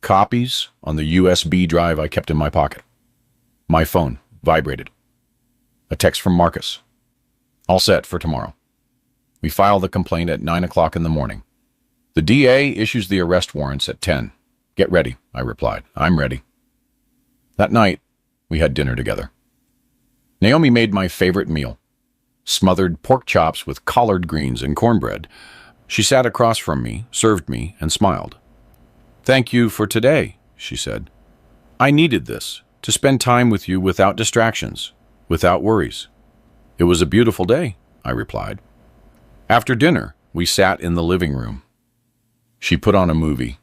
copies on the USB drive I kept in my pocket. My phone vibrated. A text from Marcus. "All set for tomorrow. We file the complaint at 9 o'clock in the morning. The DA issues the arrest warrants at 10. Get ready," I replied. "I'm ready." That night, we had dinner together. Naomi made my favorite meal, smothered pork chops with collard greens and cornbread. She sat across from me, served me, and smiled. Thank you for today, she said. I needed this, to spend time with you without distractions, without worries. It was a beautiful day, I replied. After dinner, we sat in the living room. She put on a movie,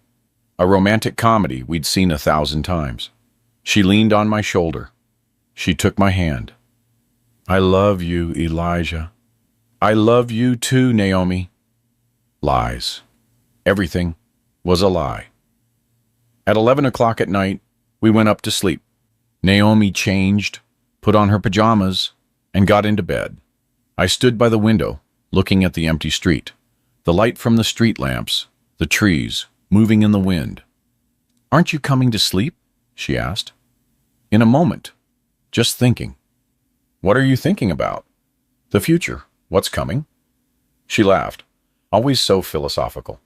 a romantic comedy we'd seen 1,000 times. She leaned on my shoulder. She took my hand. I love you, Elijah. I love you too, Naomi. Lies. Everything was a lie. At 11 o'clock at night, we went up to sleep. Naomi changed, put on her pajamas, and got into bed. I stood by the window, looking at the empty street, the light from the street lamps, the trees, moving in the wind. Aren't you coming to sleep? She asked. In a moment. Just thinking. What are you thinking about? The future. What's coming? She laughed, always so philosophical.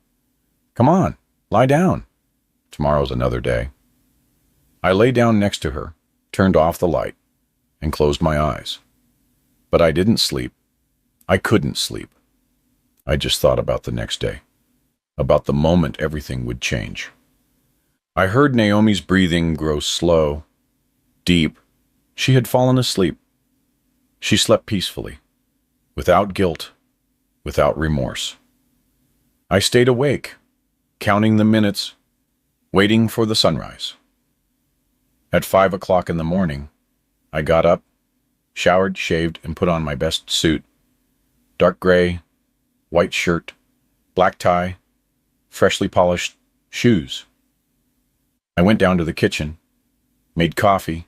Come on, lie down. Tomorrow's another day. I lay down next to her, turned off the light, and closed my eyes. But I didn't sleep. I couldn't sleep. I just thought about the next day, about the moment everything would change. I heard Naomi's breathing grow slow, deep. She had fallen asleep. She slept peacefully, without guilt, without remorse. I stayed awake, counting the minutes, waiting for the sunrise. At 5 o'clock in the morning, I got up, showered, shaved, and put on my best suit. Dark gray, white shirt, black tie, freshly polished shoes. I went down to the kitchen, made coffee,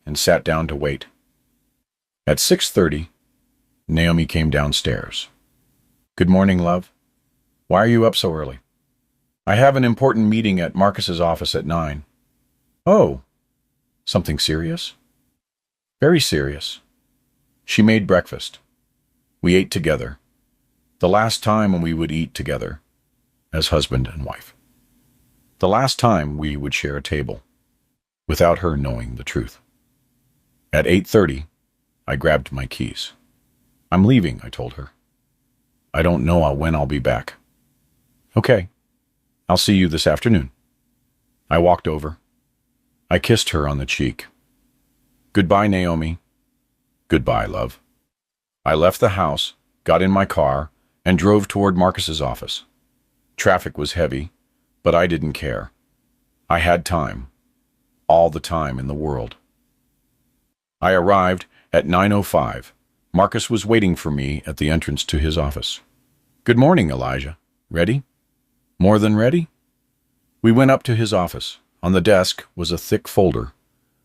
and sat down to wait. At 6:30, Naomi came downstairs. Good morning, love. Why are you up so early? I have an important meeting at Marcus's office at 9. Oh, something serious? Very serious. She made breakfast. We ate together. The last time when we would eat together, as husband and wife. The last time we would share a table, without her knowing the truth. At 8:30, I grabbed my keys. I'm leaving, I told her. I don't know when I'll be back. Okay, I'll see you this afternoon. I walked over. I kissed her on the cheek. Goodbye, Naomi. Goodbye, love. I left the house, got in my car, and drove toward Marcus's office. Traffic was heavy, but I didn't care. I had time. All the time in the world. I arrived at 9:05. Marcus was waiting for me at the entrance to his office. Good morning, Elijah. Ready? More than ready? We went up to his office. On the desk was a thick folder,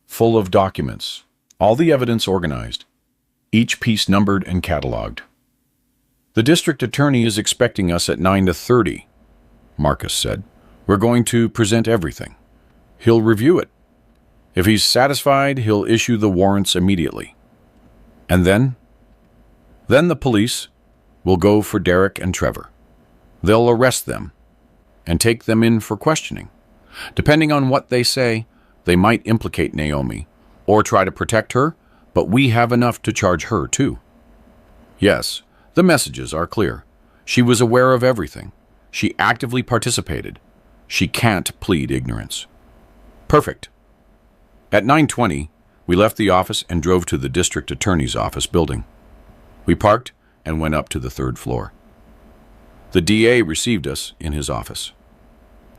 full of documents, all the evidence organized, each piece numbered and cataloged. The district attorney is expecting us at 9:30, Marcus said. We're going to present everything. He'll review it. If he's satisfied, he'll issue the warrants immediately. And then the police will go for Derek and Trevor. They'll arrest them and take them in for questioning. Depending on what they say, they might implicate Naomi or try to protect her, but we have enough to charge her too. Yes, the messages are clear. She was aware of everything. She actively participated. She can't plead ignorance. Perfect. At 9:20, we left the office and drove to the district attorney's office building. We parked and went up to the 3rd floor. The DA received us in his office.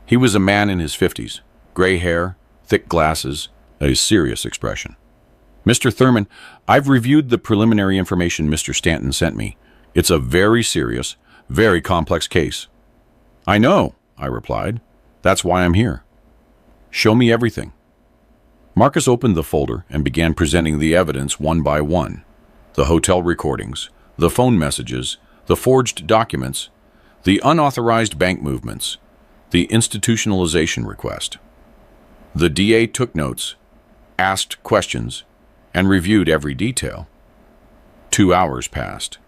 He was a man in his 50s, gray hair, thick glasses, a serious expression. Mr. Thurman, I've reviewed the preliminary information Mr. Stanton sent me. It's a very serious, very complex case. I know, I replied. That's why I'm here. Show me everything. Marcus opened the folder and began presenting the evidence one by one. The hotel recordings, the phone messages, the forged documents, the unauthorized bank movements, the institutionalization request. The DA took notes, asked questions, and reviewed every detail. 2 hours passed.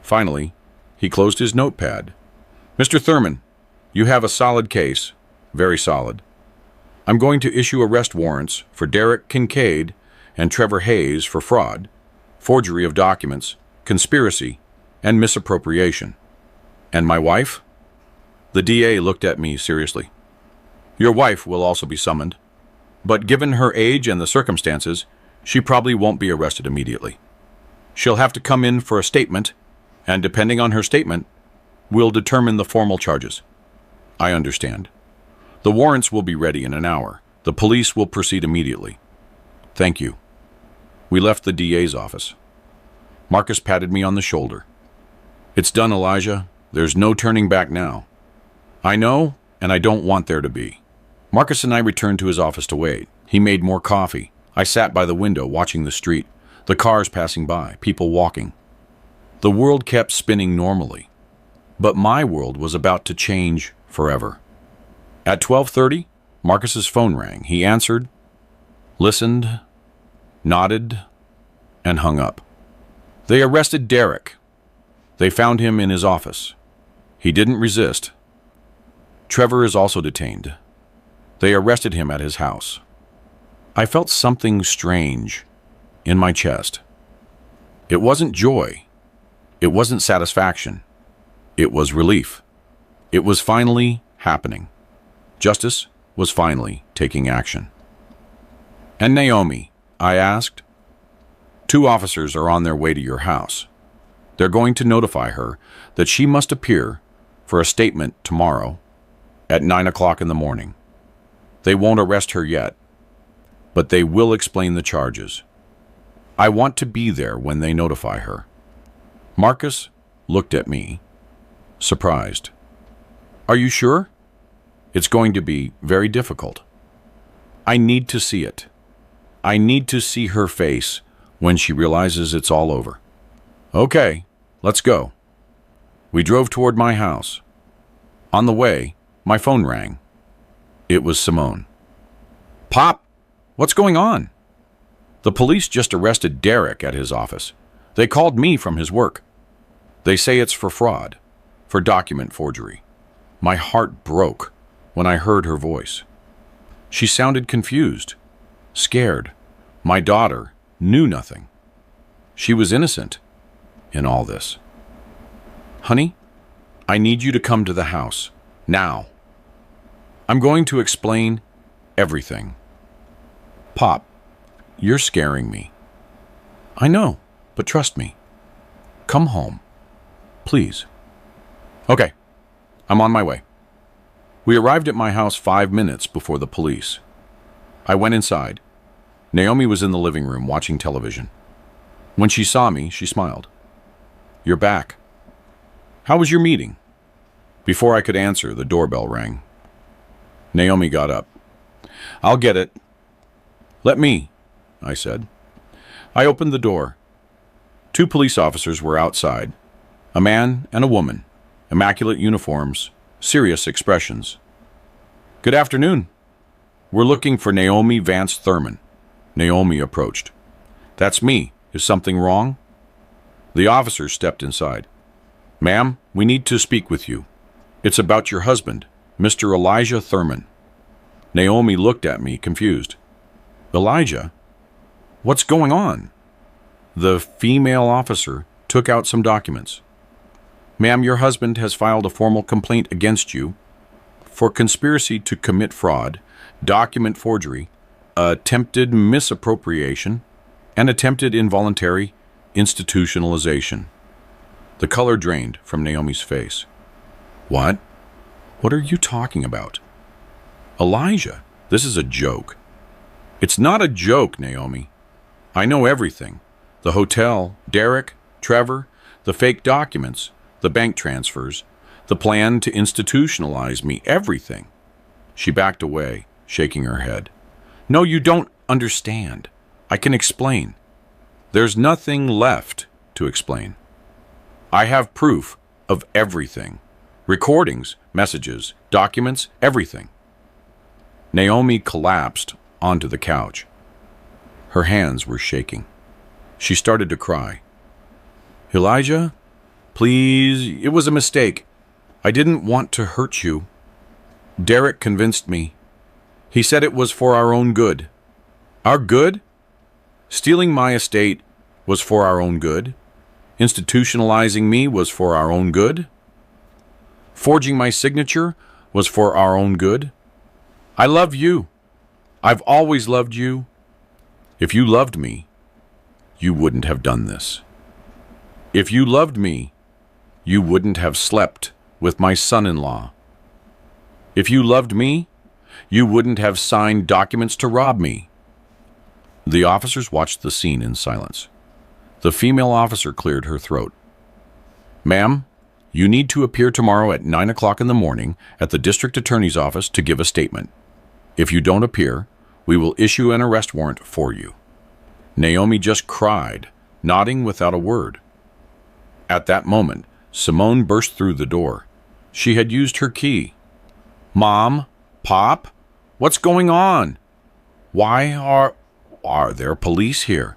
Finally, he closed his notepad. Mr. Thurman, you have a solid case, very solid. I'm going to issue arrest warrants for Derek Kincaid and Trevor Hayes for fraud, forgery of documents, conspiracy, and misappropriation. And my wife? The DA looked at me seriously. Your wife will also be summoned, but given her age and the circumstances, she probably won't be arrested immediately. She'll have to come in for a statement, and depending on her statement, we'll determine the formal charges. I understand. The warrants will be ready in an hour. The police will proceed immediately. Thank you. We left the DA's office. Marcus patted me on the shoulder. It's done, Elijah. There's no turning back now. I know, and I don't want there to be. Marcus and I returned to his office to wait. He made more coffee. I sat by the window watching the street, the cars passing by, people walking. The world kept spinning normally, but my world was about to change forever. At 12:30, Marcus's phone rang. He answered, listened, nodded, and hung up. They arrested Derek. They found him in his office. He didn't resist. Trevor is also detained. They arrested him at his house. I felt something strange in my chest. It wasn't joy. It wasn't satisfaction. It was relief. It was finally happening. Justice was finally taking action. And Naomi, I asked. 2 officers are on their way to your house. They're going to notify her that she must appear for a statement tomorrow at 9 o'clock in the morning. They won't arrest her yet, but they will explain the charges. I want to be there when they notify her. Marcus looked at me, surprised. Are you sure? It's going to be very difficult. I need to see it. I need to see her face when she realizes it's all over. Okay, let's go. We drove toward my house. On the way, my phone rang. It was Simone. Pop, what's going on? The police just arrested Derek at his office. They called me from his work. They say it's for fraud, for document forgery. My heart broke when I heard her voice. She sounded confused, scared. My daughter knew nothing. She was innocent in all this. Honey, I need you to come to the house, now. I'm going to explain everything. Pop, you're scaring me. I know, but trust me. Come home, please. Okay, I'm on my way. We arrived at my house 5 minutes before the police. I went inside. Naomi was in the living room watching television. When she saw me, she smiled. You're back. How was your meeting? Before I could answer, the doorbell rang. Naomi got up. I'll get it. Let me, I said. I opened the door. 2 police officers were outside. A man and a woman. Immaculate uniforms. Serious expressions. Good afternoon. We're looking for Naomi Vance Thurman. Naomi approached. That's me. Is something wrong? The officer stepped inside. Ma'am, we need to speak with you. It's about your husband, Mr. Elijah Thurman. Naomi looked at me, confused. Elijah? What's going on? The female officer took out some documents. Ma'am, your husband has filed a formal complaint against you for conspiracy to commit fraud, document forgery, attempted misappropriation, and attempted involuntary institutionalization. The color drained from Naomi's face. What? What are you talking about? Elijah, this is a joke. It's not a joke, Naomi. I know everything. The hotel, Derek, Trevor, the fake documents, the bank transfers, the plan to institutionalize me, everything. She backed away, shaking her head. No, you don't understand. I can explain. There's nothing left to explain. I have proof of everything. Recordings, messages, documents, everything. Naomi collapsed onto the couch. Her hands were shaking. She started to cry. Elijah, please, it was a mistake. I didn't want to hurt you. Derek convinced me. He said it was for our own good. Our good? Stealing my estate was for our own good. Institutionalizing me was for our own good. Forging my signature was for our own good. I love you. I've always loved you. If you loved me, you wouldn't have done this. If you loved me, you wouldn't have slept with my son-in-law. If you loved me, you wouldn't have signed documents to rob me. The officers watched the scene in silence. The female officer cleared her throat. Ma'am, you need to appear tomorrow at 9 o'clock in the morning at the district attorney's office to give a statement. If you don't appear, we will issue an arrest warrant for you. Naomi just cried, nodding without a word. At that moment, Simone burst through the door. She had used her key. Mom? Pop? What's going on? Why are there police here?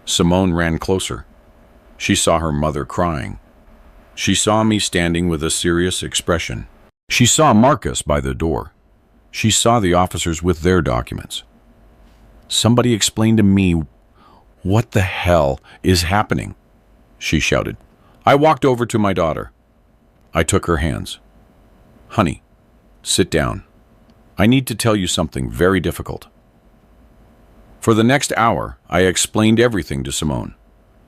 Simone ran closer. She saw her mother crying. She saw me standing with a serious expression. She saw Marcus by the door. She saw the officers with their documents. Somebody explain to me, what the hell is happening? She shouted. I walked over to my daughter. I took her hands. Honey, sit down. I need to tell you something very difficult. For the next hour, I explained everything to Simone.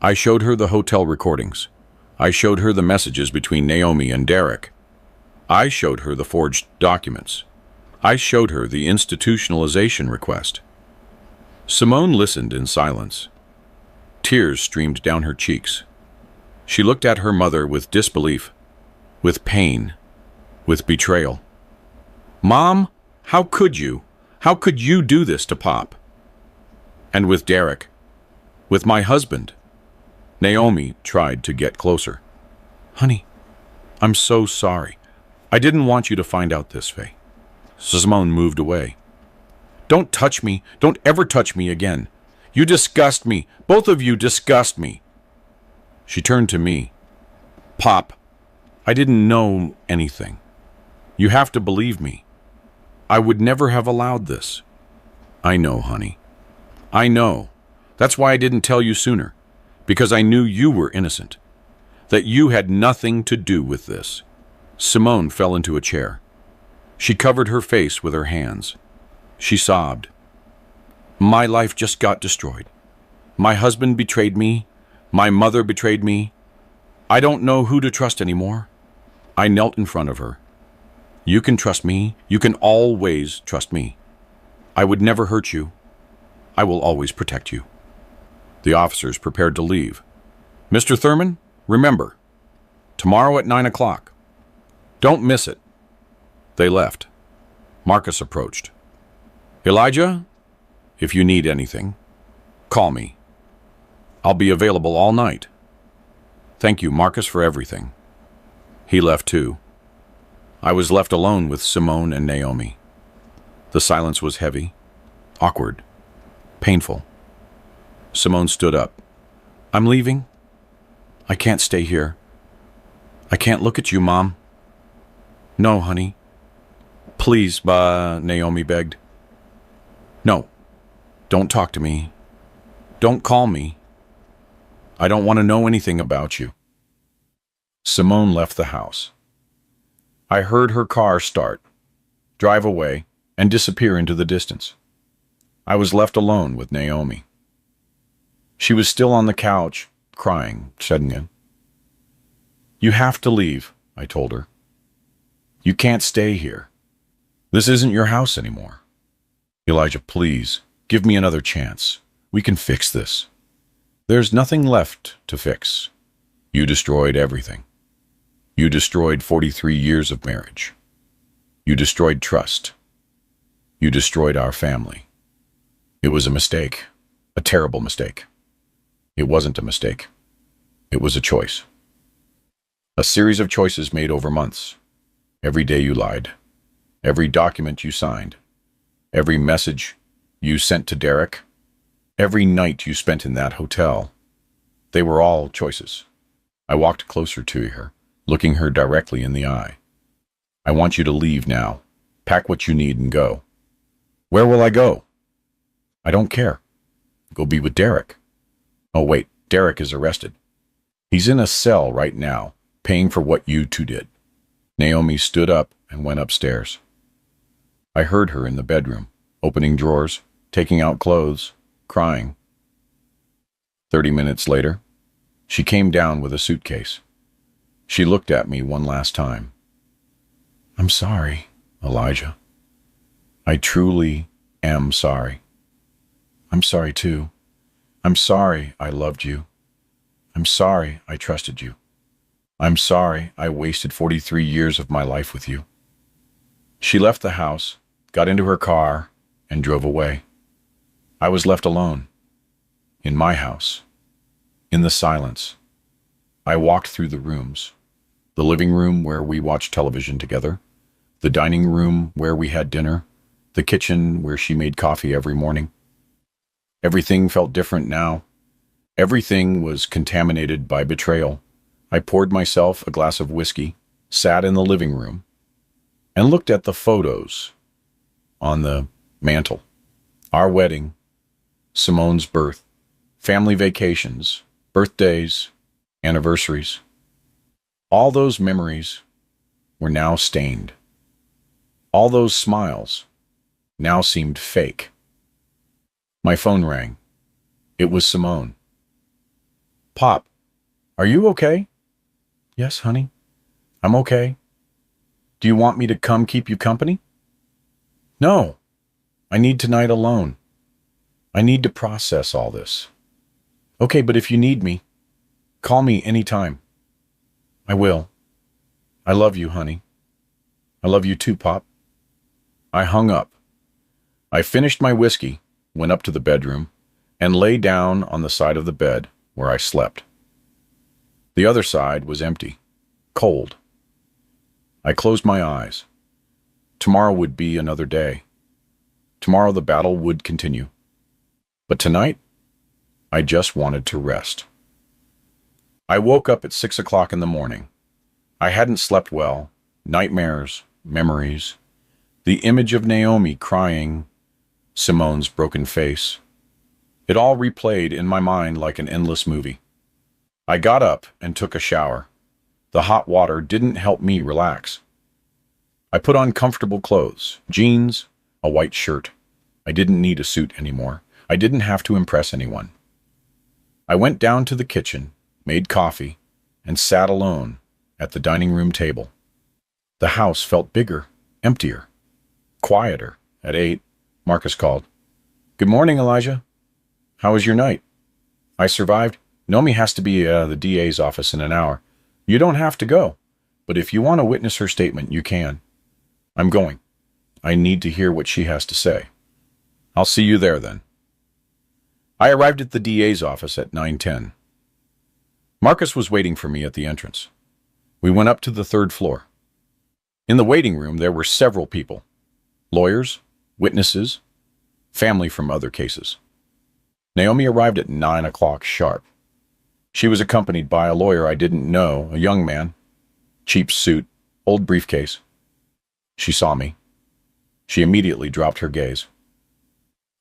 I showed her the hotel recordings. I showed her the messages between Naomi and Derek. I showed her the forged documents. I showed her the institutionalization request. Simone listened in silence. Tears streamed down her cheeks. She looked at her mother with disbelief, with pain, with betrayal. Mom, how could you? How could you do this to Pop? And with Derek, with my husband. Naomi tried to get closer. Honey, I'm so sorry. I didn't want you to find out this way. Simone moved away. Don't touch me. Don't ever touch me again. You disgust me. Both of you disgust me. She turned to me. Pop, I didn't know anything. You have to believe me. I would never have allowed this. I know, honey. I know. That's why I didn't tell you sooner. Because I knew you were innocent. That you had nothing to do with this. Simone fell into a chair. She covered her face with her hands. She sobbed. My life just got destroyed. My husband betrayed me. My mother betrayed me. I don't know who to trust anymore. I knelt in front of her. You can trust me. You can always trust me. I would never hurt you. I will always protect you. The officers prepared to leave. Mr. Thurman, remember, tomorrow at 9 o'clock. Don't miss it. They left. Marcus approached. Elijah, if you need anything, call me. I'll be available all night. Thank you, Marcus, for everything. He left too. I was left alone with Simone and Naomi. The silence was heavy, awkward, painful. Simone stood up. I'm leaving. I can't stay here. I can't look at you, Mom. No, honey. Please, Naomi begged. No, don't talk to me. Don't call me. I don't want to know anything about you. Simone left the house. I heard her car start, drive away, and disappear into the distance. I was left alone with Naomi. She was still on the couch, crying, shutting in. You have to leave, I told her. You can't stay here. This isn't your house anymore. Elijah, please, give me another chance. We can fix this. There's nothing left to fix. You destroyed everything. You destroyed 43 years of marriage. You destroyed trust. You destroyed our family. It was a mistake, a terrible mistake. It wasn't a mistake. It was a choice. A series of choices made over months. Every day you lied. Every document you signed. Every message you sent to Derek. Every night you spent in that hotel. They were all choices. I walked closer to her, looking her directly in the eye. I want you to leave now. Pack what you need and go. Where will I go? I don't care. Go be with Derek. Oh, wait, Derek is arrested. He's in a cell right now, paying for what you two did. Naomi stood up and went upstairs. I heard her in the bedroom, opening drawers, taking out clothes, crying. 30 minutes later, she came down with a suitcase. She looked at me one last time. I'm sorry, Elijah. I truly am sorry. I'm sorry too. I'm sorry I loved you. I'm sorry I trusted you. I'm sorry I wasted 43 years of my life with you. She left the house, got into her car, and drove away. I was left alone. In my house. In the silence. I walked through the rooms. The living room where we watched television together. The dining room where we had dinner. The kitchen where she made coffee every morning. Everything felt different now. Everything was contaminated by betrayal. I poured myself a glass of whiskey, sat in the living room, and looked at the photos on the mantel. Our wedding, Simone's birth, family vacations, birthdays, anniversaries. All those memories were now stained. All those smiles now seemed fake. My phone rang. It was Simone. Pop, are you okay? Yes, honey. I'm okay. Do you want me to come keep you company? No. I need tonight alone. I need to process all this. Okay, but if you need me, call me anytime. I will. I love you, honey. I love you too, Pop. I hung up. I finished my whiskey, went up to the bedroom, and lay down on the side of the bed where I slept. The other side was empty, cold. I closed my eyes. Tomorrow would be another day. Tomorrow the battle would continue. But tonight, I just wanted to rest. I woke up at 6 o'clock in the morning. I hadn't slept well. Nightmares, memories. The image of Naomi crying, Simone's broken face. It all replayed in my mind like an endless movie. I got up and took a shower. The hot water didn't help me relax. I put on comfortable clothes, jeans, a white shirt. I didn't need a suit anymore. I didn't have to impress anyone. I went down to the kitchen, made coffee, and sat alone at the dining room table. The house felt bigger, emptier, quieter. At 8, Marcus called. Good morning, Elijah. How was your night? I survived. Naomi has to be at the DA's office in an hour. You don't have to go, but if you want to witness her statement, you can. I'm going. I need to hear what she has to say. I'll see you there then. I arrived at the DA's office at 9:10. Marcus was waiting for me at the entrance. We went up to the 3rd floor. In the waiting room, there were several people. Lawyers, witnesses, family from other cases. Naomi arrived at 9 o'clock sharp. She was accompanied by a lawyer I didn't know, a young man. Cheap suit, old briefcase. She saw me. She immediately dropped her gaze.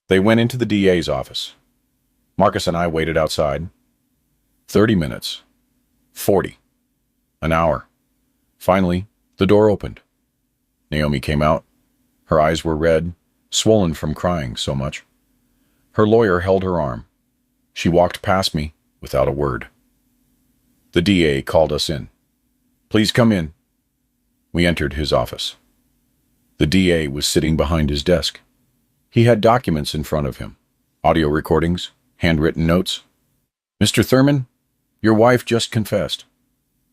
They went into the DA's office. Marcus and I waited outside. 30 minutes. 40. An hour. Finally, the door opened. Naomi came out. Her eyes were red, swollen from crying so much. Her lawyer held her arm. She walked past me without a word. The DA called us in. Please come in. We entered his office. The DA was sitting behind his desk. He had documents in front of him, audio recordings, handwritten notes. Mr. Thurman, your wife just confessed.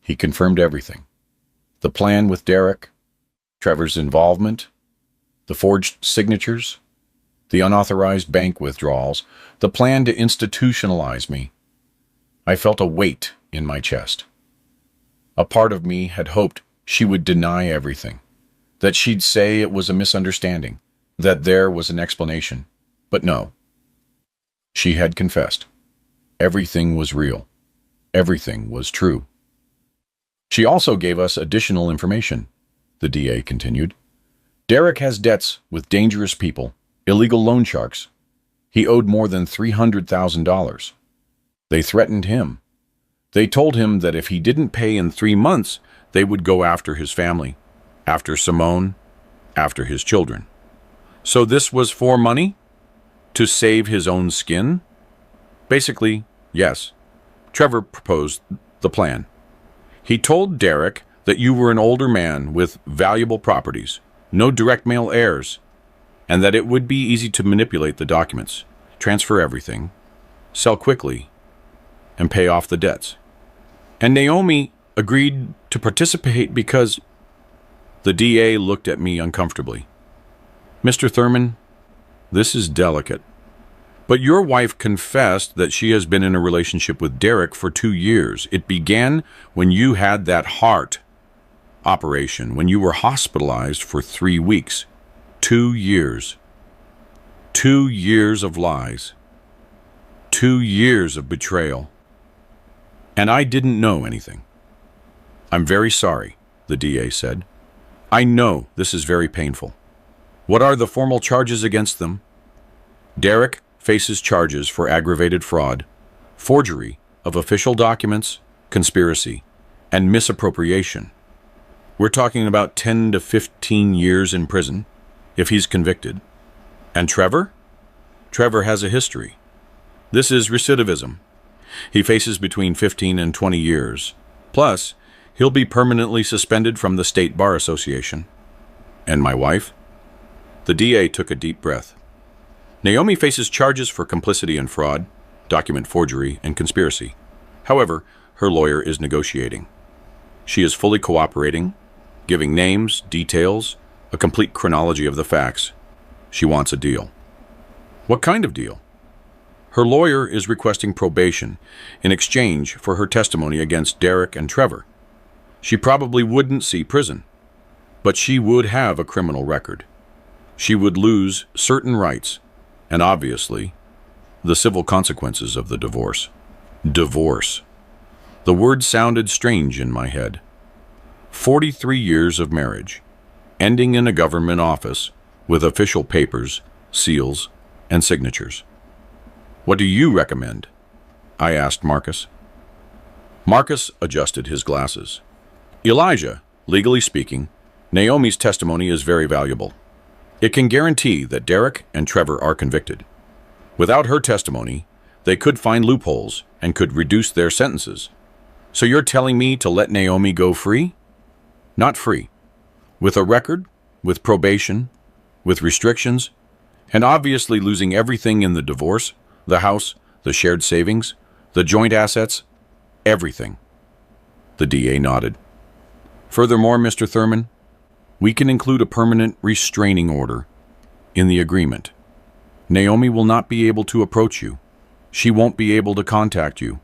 He confirmed everything. The plan with Derek, Trevor's involvement, the forged signatures, the unauthorized bank withdrawals, the plan to institutionalize me. I felt a weight in my chest. A part of me had hoped she would deny everything, that she'd say it was a misunderstanding, that there was an explanation. But no. She had confessed. Everything was real. Everything was true. She also gave us additional information, the DA continued. Derek has debts with dangerous people, illegal loan sharks. He owed more than $300,000. They threatened him. They told him that if he didn't pay in 3 months, they would go after his family, after Simone, after his children. So this was for money? To save his own skin? Basically, yes. Trevor proposed the plan. He told Derek that you were an older man with valuable properties, no direct male heirs, and that it would be easy to manipulate the documents, transfer everything, sell quickly, and pay off the debts. And Naomi agreed to participate because... The DA looked at me uncomfortably. Mr. Thurman, this is delicate. But your wife confessed that she has been in a relationship with Derek for 2 years. It began when you had that heart operation, when you were hospitalized for 3 weeks. 2 years. 2 years of lies. 2 years of betrayal. And I didn't know anything. I'm very sorry, the DA said. I know this is very painful. What are the formal charges against them? Derek faces charges for aggravated fraud, forgery of official documents, conspiracy, and misappropriation. We're talking about 10 to 15 years in prison, if he's convicted. And Trevor? Trevor has a history. This is recidivism. He faces between 15 and 20 years. Plus, he'll be permanently suspended from the State Bar Association. And my wife? The DA took a deep breath. Naomi faces charges for complicity and fraud, document forgery, and conspiracy. However, her lawyer is negotiating. She is fully cooperating, giving names, details, a complete chronology of the facts. She wants a deal. What kind of deal? Her lawyer is requesting probation in exchange for her testimony against Derek and Trevor. She probably wouldn't see prison, but she would have a criminal record. She would lose certain rights, and obviously, the civil consequences of the divorce. Divorce. The word sounded strange in my head. 43 years of marriage, ending in a government office with official papers, seals, and signatures. What do you recommend? I asked Marcus. Marcus adjusted his glasses. Elijah, legally speaking, Naomi's testimony is very valuable. It can guarantee that Derek and Trevor are convicted. Without her testimony, they could find loopholes and could reduce their sentences. So you're telling me to let Naomi go free? Not free. With a record, with probation, with restrictions, and obviously losing everything in the divorce, the house, the shared savings, the joint assets, everything. The DA nodded. Furthermore, Mr. Thurman, we can include a permanent restraining order in the agreement. Naomi will not be able to approach you. She won't be able to contact you.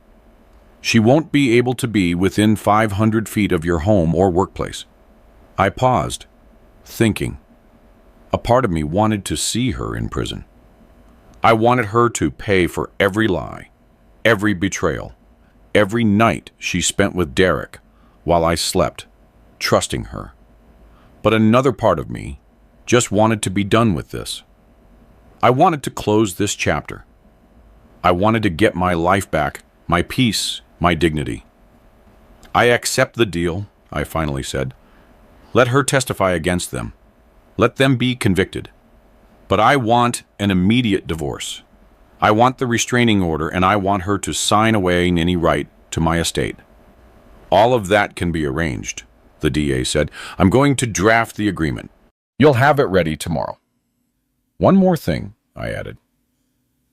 She won't be able to be within 500 feet of your home or workplace. I paused, thinking. A part of me wanted to see her in prison. I wanted her to pay for every lie, every betrayal, every night she spent with Derek while I slept, trusting her. But another part of me just wanted to be done with this. I wanted to close this chapter. I wanted to get my life back, my peace, my dignity. I accept the deal, I finally said. Let her testify against them. Let them be convicted. But I want an immediate divorce. I want the restraining order, and I want her to sign away any right to my estate. All of that can be arranged, the DA said. I'm going to draft the agreement. You'll have it ready tomorrow. One more thing, I added.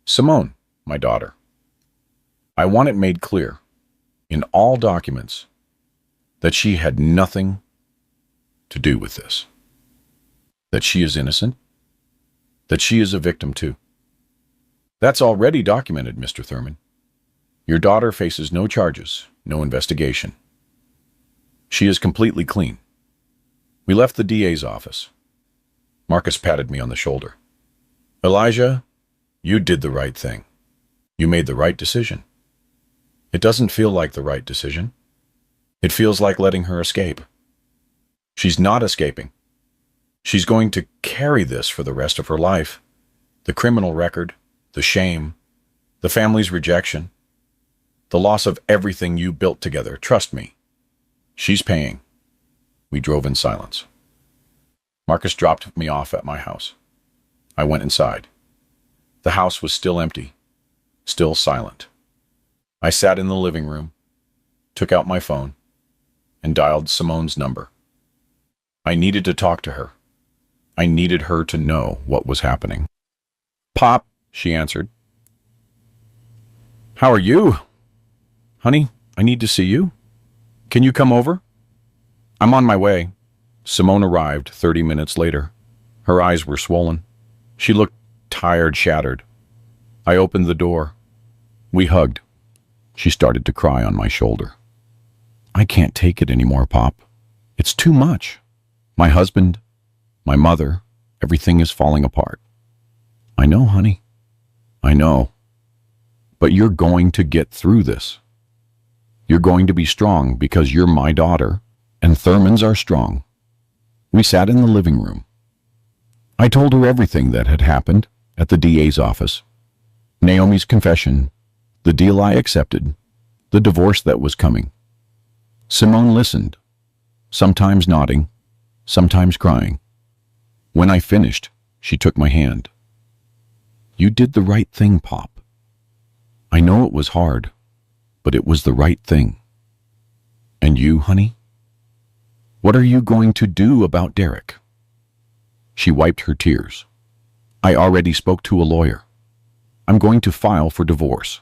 Simone, my daughter. I want it made clear, in all documents, that she had nothing to do with this. That she is innocent. That she is a victim too. That's already documented, Mr. Thurman. Your daughter faces no charges, no investigation. She is completely clean. We left the DA's office. Marcus patted me on the shoulder. Elijah, you did the right thing. You made the right decision. It doesn't feel like the right decision. It feels like letting her escape. She's not escaping. She's going to carry this for the rest of her life. The criminal record, the shame, the family's rejection, the loss of everything you built together. Trust me. She's paying. We drove in silence. Marcus dropped me off at my house. I went inside. The house was still empty, still silent. I sat in the living room, took out my phone, and dialed Simone's number. I needed to talk to her. I needed her to know what was happening. "Pop," she answered. "How are you?" "Honey, I need to see you. Can you come over?" "I'm on my way." Simone arrived 30 minutes later. Her eyes were swollen. She looked tired, shattered. I opened the door. We hugged. She started to cry on my shoulder. "I can't take it anymore, Pop. It's too much. My husband, my mother, everything is falling apart." "I know, honey. I know. But you're going to get through this. You're going to be strong because you're my daughter, and Thurmans are strong." We sat in the living room. I told her everything that had happened at the DA's office. Naomi's confession, the deal I accepted, the divorce that was coming. Simone listened, sometimes nodding, sometimes crying. When I finished, she took my hand. "You did the right thing, Pop. I know it was hard, but it was the right thing. And you, honey? What are you going to do about Derek?" She wiped her tears. "I already spoke to a lawyer. I'm going to file for divorce.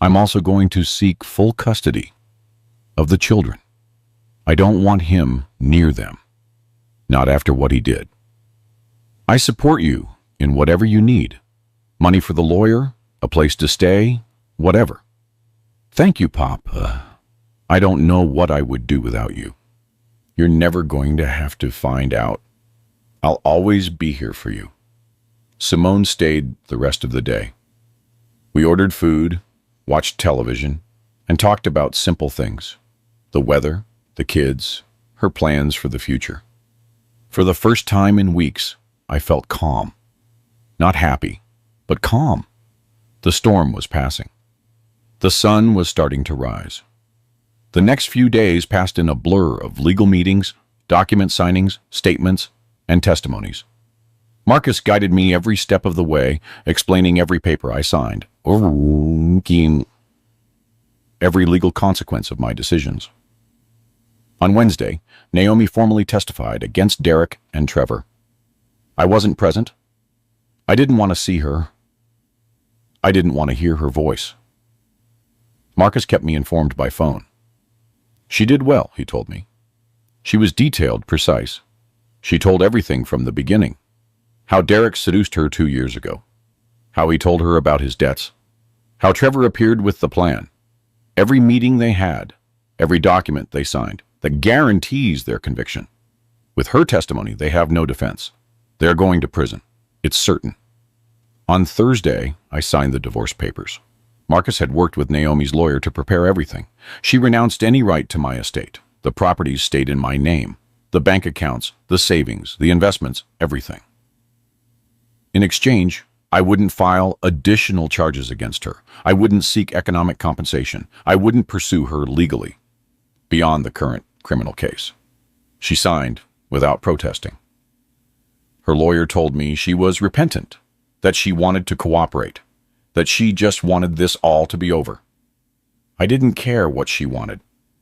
I'm also going to seek full custody of the children. I don't want him near them. Not after what he did. I support you in whatever you need. Money for the lawyer, a place to stay, whatever. Thank you, Pop. I don't know what I would do without you. You're never going to have to find out. I'll always be here for you." Simone stayed the rest of the day. We ordered food, watched television, and talked about simple things. The weather, the kids, her plans for the future. For the first time in weeks, I felt calm. Not happy, but calm. The storm was passing. The sun was starting to rise. The next few days passed in a blur of legal meetings, document signings, statements, and testimonies. Marcus guided me every step of the way, explaining every paper I signed, overlooking every legal consequence of my decisions. On Wednesday, Naomi formally testified against Derek and Trevor. I wasn't present. I didn't want to see her. I didn't want to hear her voice. Marcus kept me informed by phone. She did well, he told me. She was detailed, precise. She told everything from the beginning. How Derek seduced her 2 years ago. How he told her about his debts. How Trevor appeared with the plan. Every meeting they had. Every document they signed. That guarantees their conviction. With her testimony, they have no defense. They're going to prison. It's certain. On Thursday, I signed the divorce papers. Marcus had worked with Naomi's lawyer to prepare everything. She renounced any right to my estate. The properties stayed in my name. The bank accounts, the savings, the investments, everything. In exchange, I wouldn't file additional charges against her. I wouldn't seek economic compensation. I wouldn't pursue her legally, beyond the current criminal case. She signed without protesting. Her lawyer told me she was repentant, that she wanted to cooperate, that she just wanted this all to be over. I didn't care what she wanted,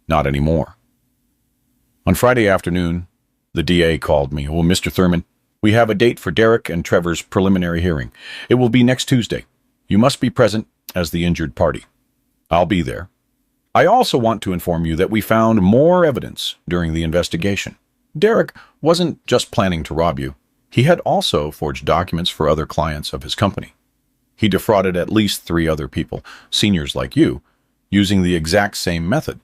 not anymore. On Friday afternoon, the DA called me. "Oh, Mr. Thurman, we have a date for Derek and Trevor's preliminary hearing. It will be next Tuesday. You must be present as the injured party." "I'll be there. I also want to inform you that we found more evidence during the investigation. Derek wasn't just planning to rob you. He had also forged documents for other clients of his company. He defrauded at least 3 other people, seniors like you, using the exact same method.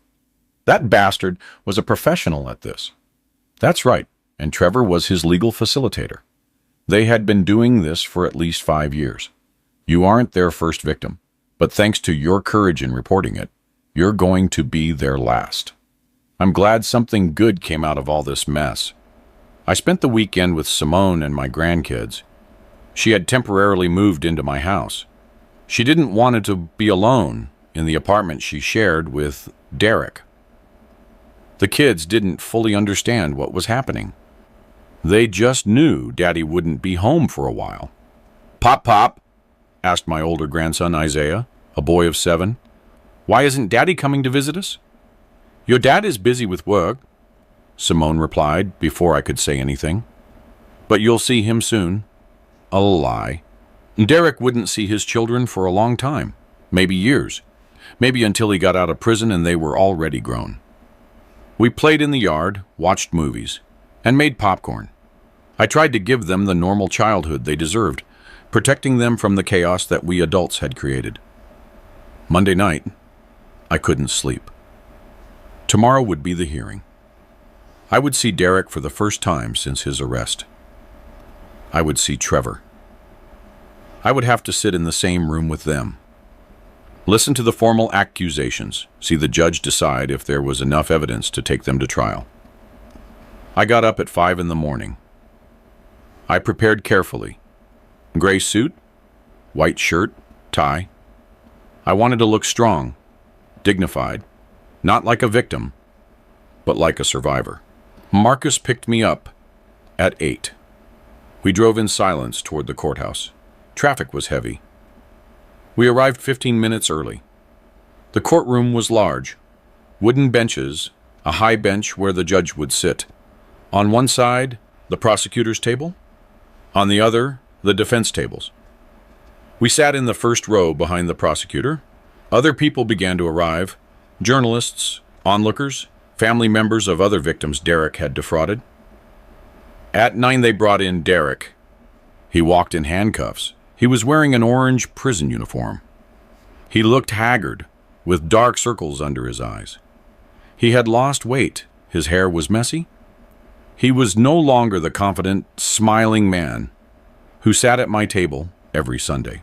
That bastard was a professional at this." "That's right, and Trevor was his legal facilitator. They had been doing this for at least 5 years. You aren't their first victim, but thanks to your courage in reporting it, you're going to be their last. I'm glad something good came out of all this mess." I spent the weekend with Simone and my grandkids. She had temporarily moved into my house. She didn't want to be alone in the apartment she shared with Derek. The kids didn't fully understand what was happening. They just knew Daddy wouldn't be home for a while. "Pop, Pop," asked my older grandson Isaiah, a boy of 7, "why isn't Daddy coming to visit us?" "Your dad is busy with work," Simone replied before I could say anything. "But you'll see him soon." A lie. Derek wouldn't see his children for a long time, maybe years, maybe until he got out of prison and they were already grown. We played in the yard, watched movies, and made popcorn. I tried to give them the normal childhood they deserved, protecting them from the chaos that we adults had created. Monday night, I couldn't sleep. Tomorrow would be the hearing. I would see Derek for the first time since his arrest. I would see Trevor. I would have to sit in the same room with them. Listen to the formal accusations, see the judge decide if there was enough evidence to take them to trial. I got up at 5 in the morning. I prepared carefully. Gray suit, white shirt, tie. I wanted to look strong, dignified, not like a victim, but like a survivor. Marcus picked me up at 8. We drove in silence toward the courthouse. Traffic was heavy. We arrived 15 minutes early. The courtroom was large. Wooden benches, a high bench where the judge would sit. On one side, the prosecutor's table. On the other, the defense tables. We sat in the first row behind the prosecutor. Other people began to arrive. Journalists, onlookers, family members of other victims Derek had defrauded. At 9 they brought in Derek. He walked in handcuffs. He was wearing an orange prison uniform. He looked haggard, with dark circles under his eyes. He had lost weight. His hair was messy. He was no longer the confident, smiling man who sat at my table every Sunday.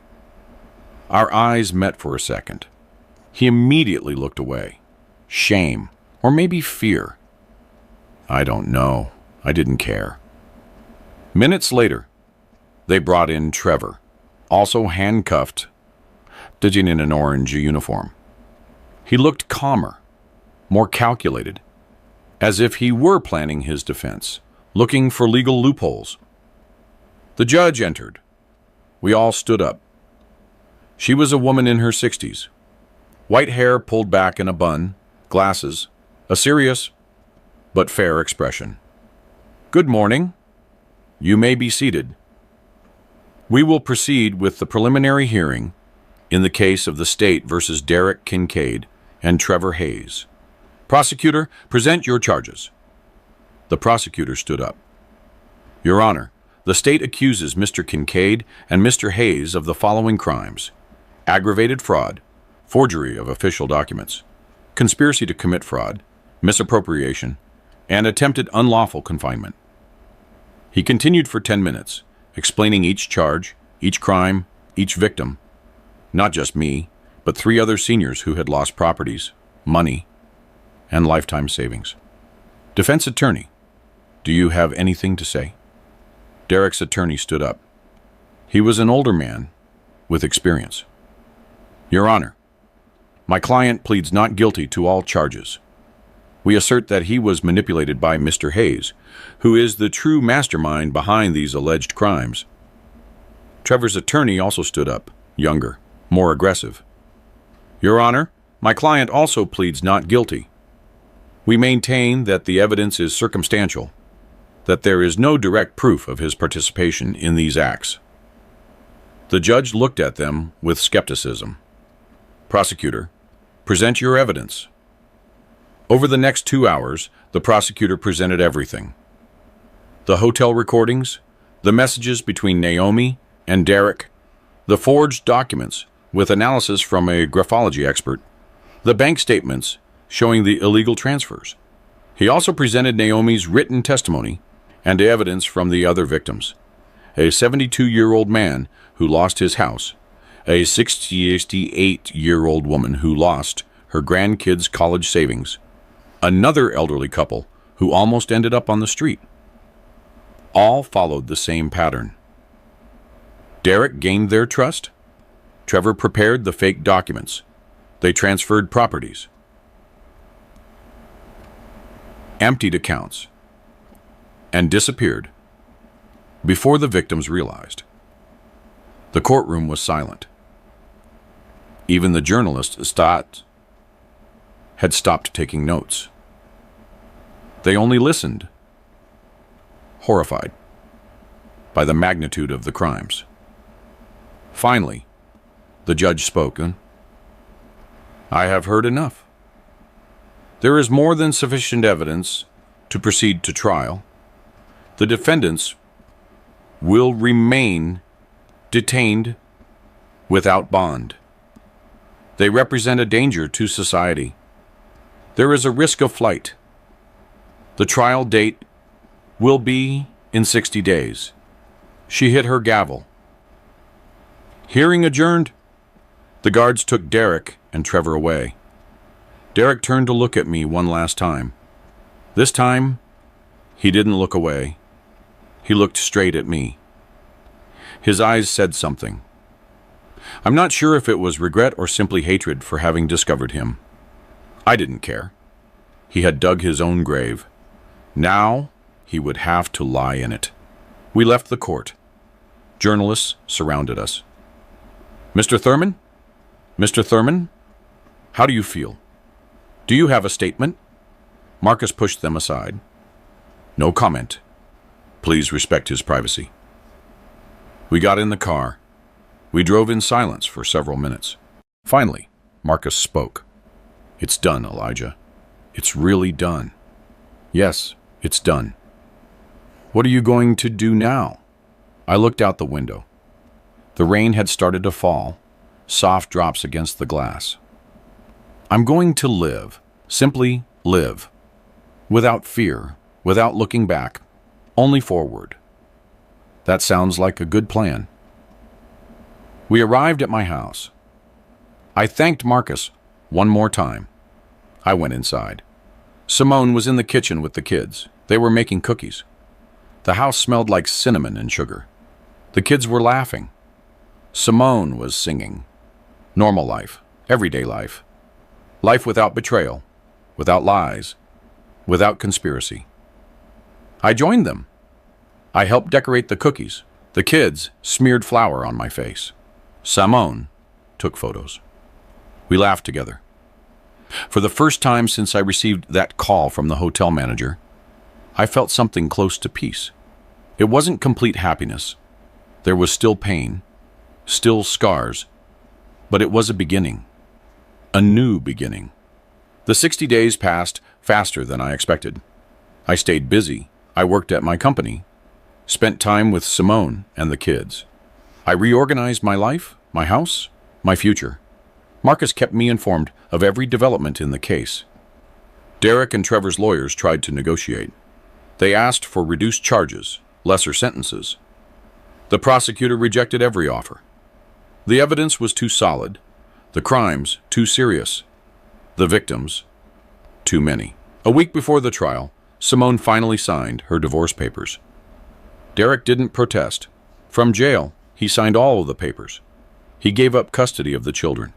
Our eyes met for a second. He immediately looked away. Shame, or maybe fear. I don't know. I didn't care. Minutes later, they brought in Trevor, also handcuffed, sitting in an orange uniform. He looked calmer, more calculated, as if he were planning his defense, looking for legal loopholes. The judge entered. We all stood up. She was a woman in her 60s. White hair pulled back in a bun, glasses, a serious but fair expression. "Good morning. You may be seated. We will proceed with the preliminary hearing in the case of the state versus Derek Kincaid and Trevor Hayes. Prosecutor, present your charges." The prosecutor stood up. "Your Honor, the state accuses Mr. Kincaid and Mr. Hayes of the following crimes: aggravated fraud, forgery of official documents, conspiracy to commit fraud, misappropriation, and attempted unlawful confinement." He continued for 10 minutes, explaining each charge, each crime, each victim. Not just me, but 3 other seniors who had lost properties, money, and lifetime savings. "Defense attorney, do you have anything to say?" Derek's attorney stood up. He was an older man with experience. "Your Honor, my client pleads not guilty to all charges. We assert that he was manipulated by Mr. Hayes, who is the true mastermind behind these alleged crimes." Trevor's attorney also stood up, younger, more aggressive. "Your Honor, my client also pleads not guilty. We maintain that the evidence is circumstantial, that there is no direct proof of his participation in these acts." The judge looked at them with skepticism. "Prosecutor, present your evidence." Over the next 2 hours, the prosecutor presented everything. The hotel recordings, the messages between Naomi and Derek, the forged documents with analysis from a graphology expert, the bank statements showing the illegal transfers. He also presented Naomi's written testimony and evidence from the other victims: a 72-year-old man who lost his house, a 68-year-old woman who lost her grandkids' college savings, another elderly couple who almost ended up on the street. All followed the same pattern. Derek gained their trust. Trevor prepared the fake documents. They transferred properties, emptied accounts, and disappeared Before the victims realized, the courtroom was silent. Even the journalist had stopped taking notes. They only listened, horrified by the magnitude of the crimes. Finally, the judge spoke. I have heard enough. There is more than sufficient evidence to proceed to trial. The defendants will remain detained without bond. They represent a danger to society. There is a risk of flight. The trial date will be in 60 days. She hit her gavel. Hearing adjourned. The guards took Derek and Trevor away. Derek turned to look at me one last time. This time, he didn't look away. He looked straight at me. His eyes said something. I'm not sure if it was regret or simply hatred for having discovered him. I didn't care. He had dug his own grave. Now, he would have to lie in it. We left the court. Journalists surrounded us. Mr. Thurman? Mr. Thurman? How do you feel? Do you have a statement? Marcus pushed them aside. No comment. Please respect his privacy. We got in the car. We drove in silence for several minutes. Finally, Marcus spoke. It's done, Elijah. It's really done. Yes, it's done. What are you going to do now? I looked out the window. The rain had started to fall, soft drops against the glass. I'm going to live, simply live, without fear, without looking back, only forward. That sounds like a good plan. We arrived at my house. I thanked Marcus one more time. I went inside. Simone was in the kitchen with the kids. They were making cookies. The house smelled like cinnamon and sugar. The kids were laughing. Simone was singing. Normal life, everyday life. Life without betrayal, without lies, without conspiracy. I joined them. I helped decorate the cookies. The kids smeared flour on my face. Simone took photos. We laughed together. For the first time since I received that call from the hotel manager, I felt something close to peace. It wasn't complete happiness. There was still pain, still scars, but it was a beginning, a new beginning. The 60 days passed faster than I expected. I stayed busy. I worked at my company, spent time with Simone and the kids. I reorganized my life, my house, my future. Marcus kept me informed of every development in the case. Derek and Trevor's lawyers tried to negotiate. They asked for reduced charges, lesser sentences. The prosecutor rejected every offer. The evidence was too solid, the crimes too serious, the victims too many. A week before the trial, Simone finally signed her divorce papers. Derek didn't protest. From jail, he signed all of the papers. He gave up custody of the children.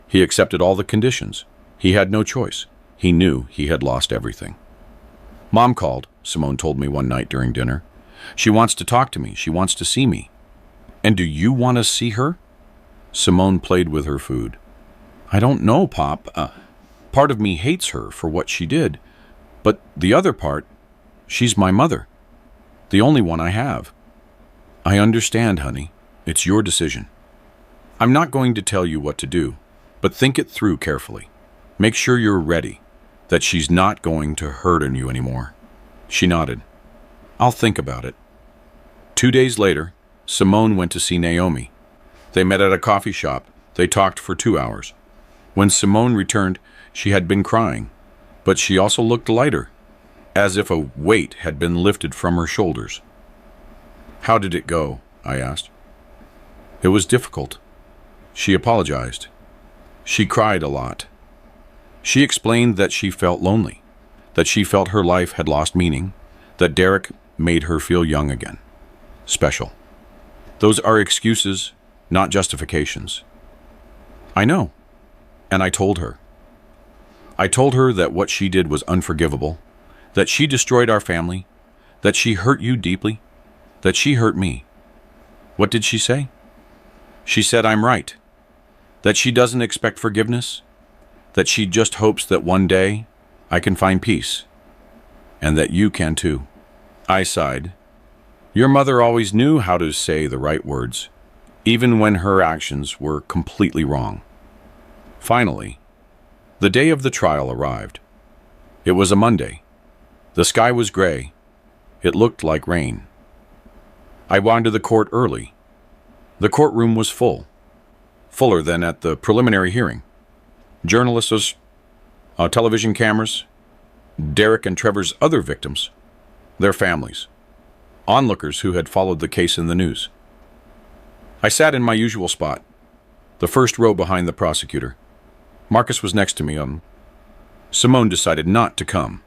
He accepted all the conditions. He had no choice. He knew he had lost everything. Mom called, Simone told me one night during dinner. She wants to talk to me. She wants to see me. And do you want to see her? Simone played with her food. I don't know, Pop. Part of me hates her for what she did. But the other part, she's my mother. The only one I have. I understand, honey. It's your decision. I'm not going to tell you what to do, but think it through carefully. Make sure you're ready, that she's not going to hurt you anymore. She nodded. I'll think about it. 2 days later, Simone went to see Naomi. They met at a coffee shop. They talked for 2 hours. When Simone returned, she had been crying, but she also looked lighter, as if a weight had been lifted from her shoulders. How did it go? I asked. It was difficult. She apologized. She cried a lot. She explained that she felt lonely, that she felt her life had lost meaning, that Derek made her feel young again, special. Those are excuses, not justifications. I know, and I told her. I told her that what she did was unforgivable, that she destroyed our family, that she hurt you deeply, that she hurt me. What did she say? She said I'm right, that she doesn't expect forgiveness, that she just hopes that one day I can find peace, and that you can too. I sighed. Your mother always knew how to say the right words, even when her actions were completely wrong. Finally, the day of the trial arrived. It was a Monday. The sky was gray. It looked like rain. I wound to the court early. The courtroom was full, fuller than at the preliminary hearing. Journalists, television cameras, Derek and Trevor's other victims, their families, onlookers who had followed the case in the news. I sat in my usual spot, the first row behind the prosecutor. Marcus was next to me. Simone decided not to come.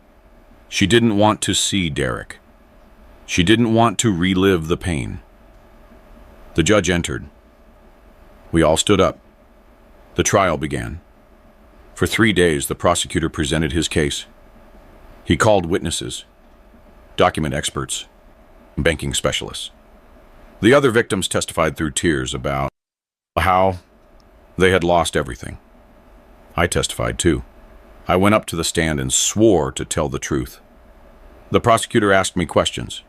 She didn't want to see Derek. She didn't want to relive the pain. The judge entered. We all stood up. The trial began. For 3 days, the prosecutor presented his case. He called witnesses, document experts, banking specialists. The other victims testified through tears about how they had lost everything. I testified too. I went up to the stand and swore to tell the truth. The prosecutor asked me questions.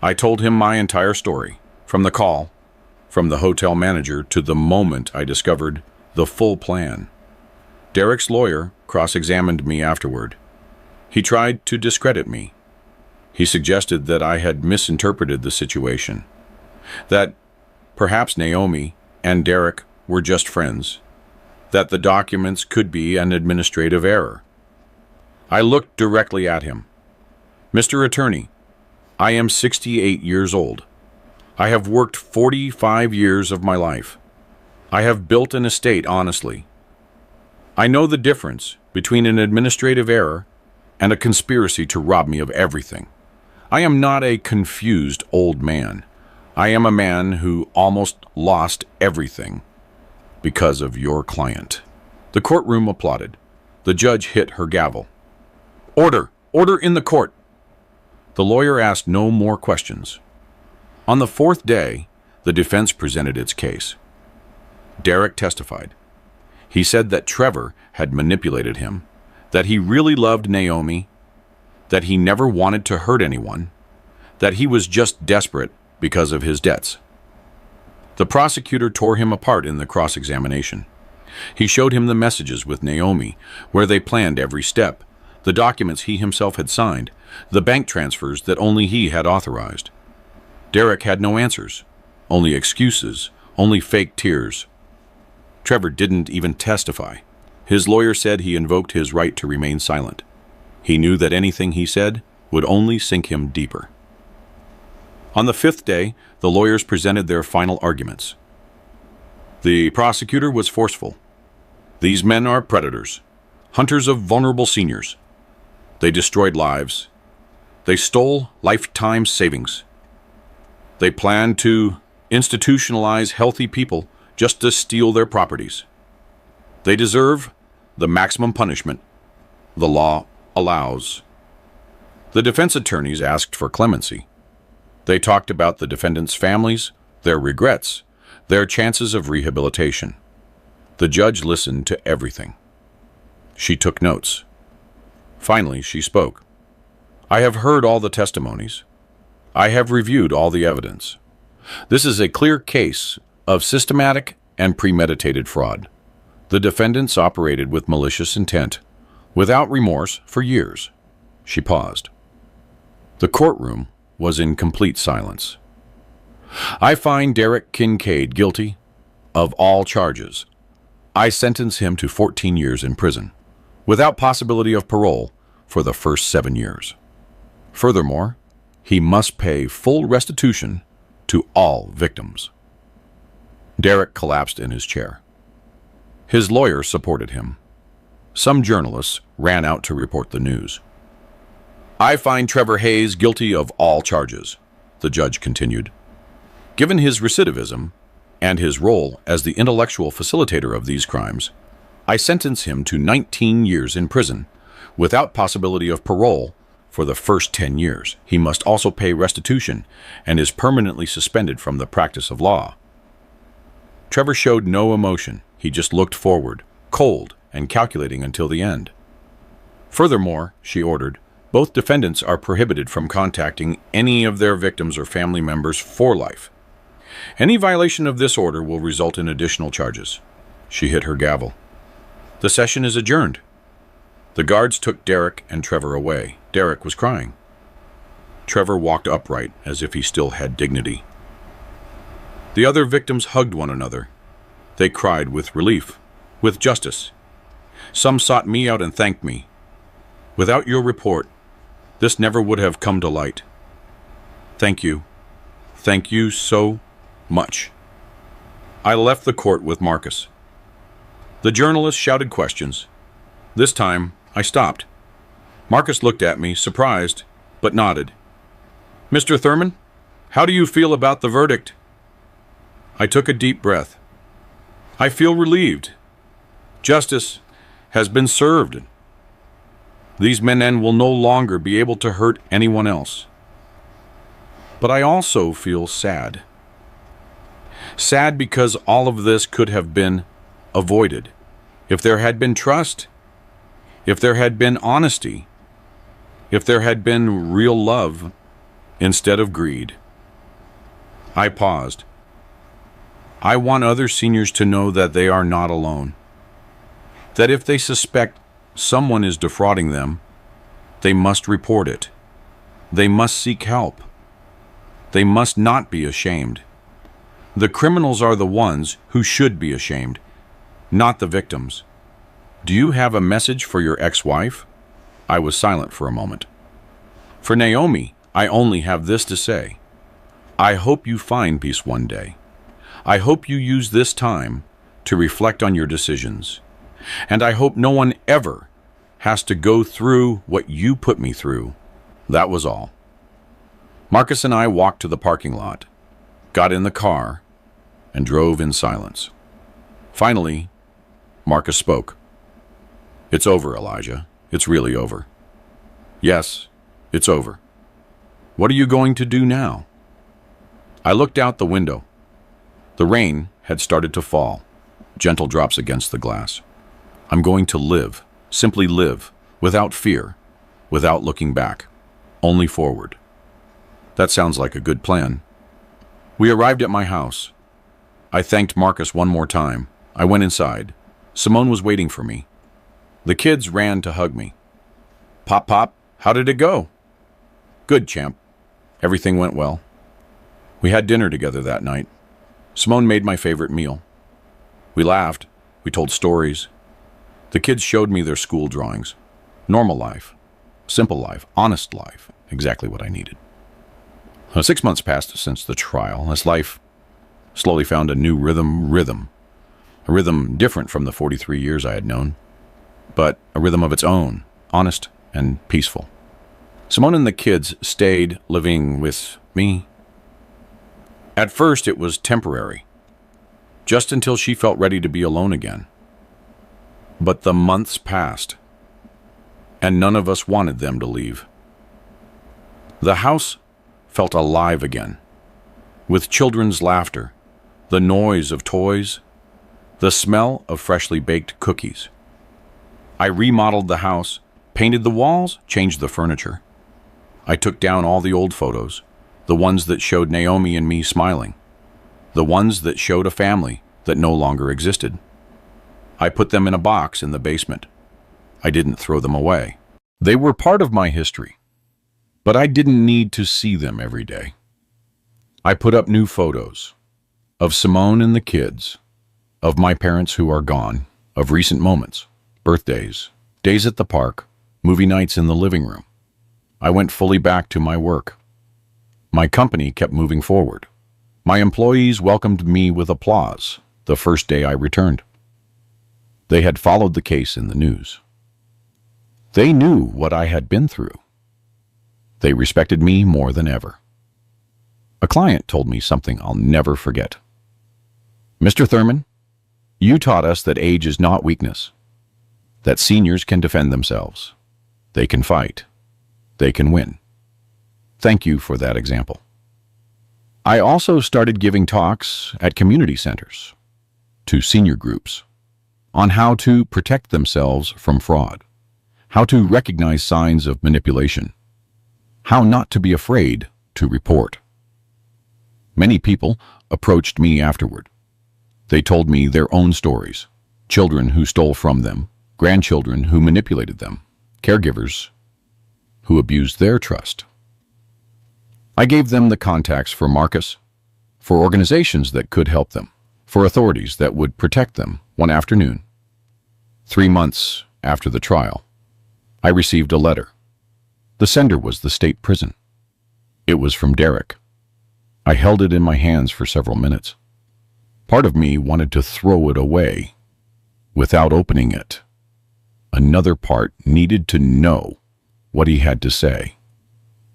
I told him my entire story, from the call, from the hotel manager to the moment I discovered the full plan. Derek's lawyer cross-examined me afterward. He tried to discredit me. He suggested that I had misinterpreted the situation, that perhaps Naomi and Derek were just friends, that the documents could be an administrative error. I looked directly at him. Mr. Attorney, I am 68 years old. I have worked 45 years of my life. I have built an estate honestly. I know the difference between an administrative error and a conspiracy to rob me of everything. I am not a confused old man. I am a man who almost lost everything because of your client. The courtroom applauded. The judge hit her gavel. Order! Order in the court! The lawyer asked no more questions. On the 4th day, the defense presented its case. Derek testified. He said that Trevor had manipulated him, that he really loved Naomi, that he never wanted to hurt anyone, that he was just desperate because of his debts. The prosecutor tore him apart in the cross-examination. He showed him the messages with Naomi, where they planned every step, the documents he himself had signed, the bank transfers that only he had authorized. Derek had no answers, only excuses, only fake tears. Trevor didn't even testify. His lawyer said he invoked his right to remain silent. He knew that anything he said would only sink him deeper. On the 5th day, the lawyers presented their final arguments. The prosecutor was forceful. These men are predators, hunters of vulnerable seniors. They destroyed lives. They stole lifetime savings. They planned to institutionalize healthy people just to steal their properties. They deserve the maximum punishment the law allows. The defense attorneys asked for clemency. They talked about the defendants' families, their regrets, their chances of rehabilitation. The judge listened to everything. She took notes. Finally, she spoke. I have heard all the testimonies. I have reviewed all the evidence. This is a clear case of systematic and premeditated fraud. The defendants operated with malicious intent, without remorse, for years. She paused. The courtroom was in complete silence. I find Derek Kincaid guilty of all charges. I sentence him to 14 years in prison, without possibility of parole for the first 7 years. Furthermore, he must pay full restitution to all victims. Derek collapsed in his chair. His lawyer supported him. Some journalists ran out to report the news. I find Trevor Hayes guilty of all charges, the judge continued. Given his recidivism and his role as the intellectual facilitator of these crimes, I sentence him to 19 years in prison, without possibility of parole, for the first 10 years. He must also pay restitution and is permanently suspended from the practice of law. Trevor showed no emotion. He just looked forward, cold and calculating until the end. Furthermore, she ordered, both defendants are prohibited from contacting any of their victims or family members for life. Any violation of this order will result in additional charges. She hit her gavel. The session is adjourned. The guards took Derek and Trevor away. Derek was crying. Trevor walked upright as if he still had dignity. The other victims hugged one another. They cried with relief, with justice. Some sought me out and thanked me. Without your report, this never would have come to light. Thank you. Thank you so much. I left the court with Marcus. The journalist shouted questions. This time, I stopped. Marcus looked at me, surprised, but nodded. Mr. Thurman, how do you feel about the verdict? I took a deep breath. I feel relieved. Justice has been served. These men will no longer be able to hurt anyone else. But I also feel sad. Sad because all of this could have been avoided. If there had been trust, if there had been honesty, if there had been real love instead of greed. I paused. I want other seniors to know that they are not alone. That if they suspect someone is defrauding them, they must report it. They must seek help. They must not be ashamed. The criminals are the ones who should be ashamed, not the victims. Do you have a message for your ex-wife? I was silent for a moment. For Naomi, I only have this to say. I hope you find peace one day. I hope you use this time to reflect on your decisions. And I hope no one ever has to go through what you put me through. That was all. Marcus and I walked to the parking lot, got in the car, and drove in silence. Finally, Marcus spoke. It's over, Elijah. It's really over. Yes, it's over. What are you going to do now? I looked out the window. The rain had started to fall, gentle drops against the glass. I'm going to live, simply live, without fear, without looking back, only forward. That sounds like a good plan. We arrived at my house. I thanked Marcus one more time. I went inside. Simone was waiting for me. The kids ran to hug me. Pop, how did it go? Good, champ. Everything went well. We had dinner together that night. Simone made my favorite meal. We laughed. We told stories. The kids showed me their school drawings. Normal life. Simple life. Honest life. Exactly what I needed. 6 months passed since the trial, as life slowly found a new rhythm. A rhythm different from the 43 years I had known, but a rhythm of its own, honest and peaceful. Simone and the kids stayed living with me. At first it was temporary, just until she felt ready to be alone again. But the months passed, and none of us wanted them to leave. The house felt alive again, with children's laughter, the noise of toys, the smell of freshly baked cookies. I remodeled the house, painted the walls, changed the furniture. I took down all the old photos, the ones that showed Naomi and me smiling, the ones that showed a family that no longer existed. I put them in a box in the basement. I didn't throw them away. They were part of my history, but I didn't need to see them every day. I put up new photos of Simone and the kids, of my parents who are gone, of recent moments, birthdays, days at the park, movie nights in the living room. I went fully back to my work. My company kept moving forward. My employees welcomed me with applause the first day I returned. They had followed the case in the news. They knew what I had been through. They respected me more than ever. A client told me something I'll never forget. Mr. Thurman, you taught us that age is not weakness, that seniors can defend themselves. They can fight. they can win. Thank you for that example. I also started giving talks at community centers, to senior groups, on how to protect themselves from fraud, how to recognize signs of manipulation, how not to be afraid to report. Many people approached me afterward. They told me their own stories, children who stole from them, grandchildren who manipulated them, caregivers who abused their trust. I gave them the contacts for Marcus, for organizations that could help them, for authorities that would protect them. One afternoon, 3 months after the trial, I received a letter. The sender was the state prison. It was from Derek. I held it in my hands for several minutes. Part of me wanted to throw it away without opening it. Another part needed to know what he had to say.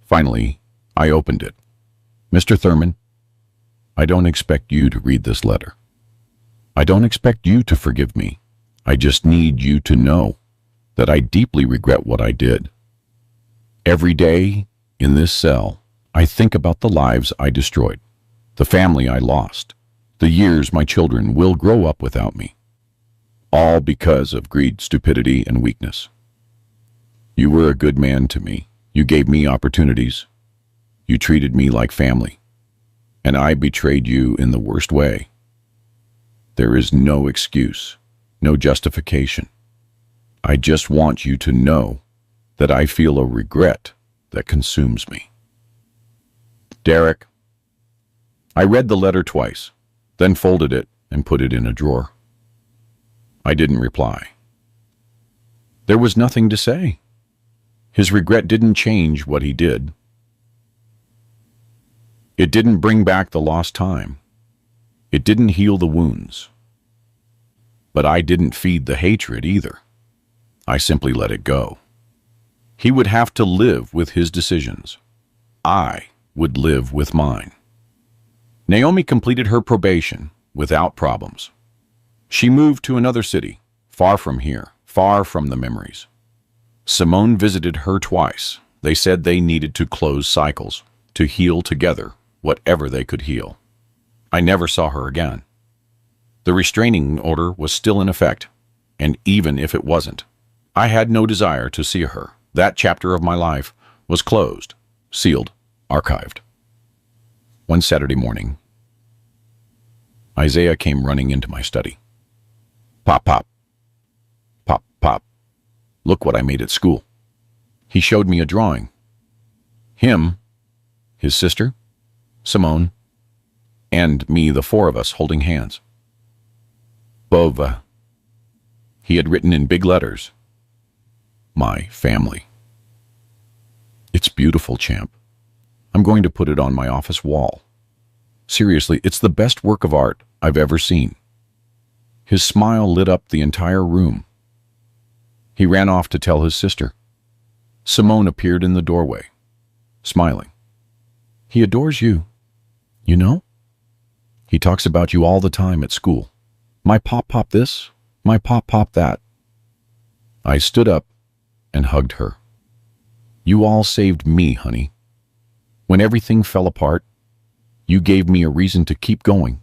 Finally, I opened it. Mr. Thurman, I don't expect you to read this letter. I don't expect you to forgive me. I just need you to know that I deeply regret what I did. Every day in this cell, I think about the lives I destroyed, the family I lost, the years my children will grow up without me. All because of greed, stupidity, and weakness. You were a good man to me. You gave me opportunities. You treated me like family. And I betrayed you in the worst way. There is no excuse, no justification. I just want you to know that I feel a regret that consumes me. Derek. I read the letter twice, then folded it and put it in a drawer. I didn't reply. There was nothing to say. His regret didn't change what he did. It didn't bring back the lost time. It didn't heal the wounds. But I didn't feed the hatred either. I simply let it go. He would have to live with his decisions. I would live with mine. Naomi completed her probation without problems. She moved to another city, far from here, far from the memories. Simone visited her twice. They said they needed to close cycles, to heal together whatever they could heal. I never saw her again. The restraining order was still in effect, and even if it wasn't, I had no desire to see her. That chapter of my life was closed, sealed, archived. One Saturday morning, Isaiah came running into my study. Pop, pop. Pop, pop. Look what I made at school. He showed me a drawing. Him, his sister, Simone, and me, the four of us holding hands. Bova. He had written in big letters, my family. It's beautiful, champ. I'm going to put it on my office wall. Seriously, it's the best work of art I've ever seen. His smile lit up the entire room. He ran off to tell his sister. Simone appeared in the doorway, smiling. He adores you, you know? He talks about you all the time at school. My pop this, my pop that. I stood up and hugged her. You all saved me, honey. When everything fell apart, you gave me a reason to keep going,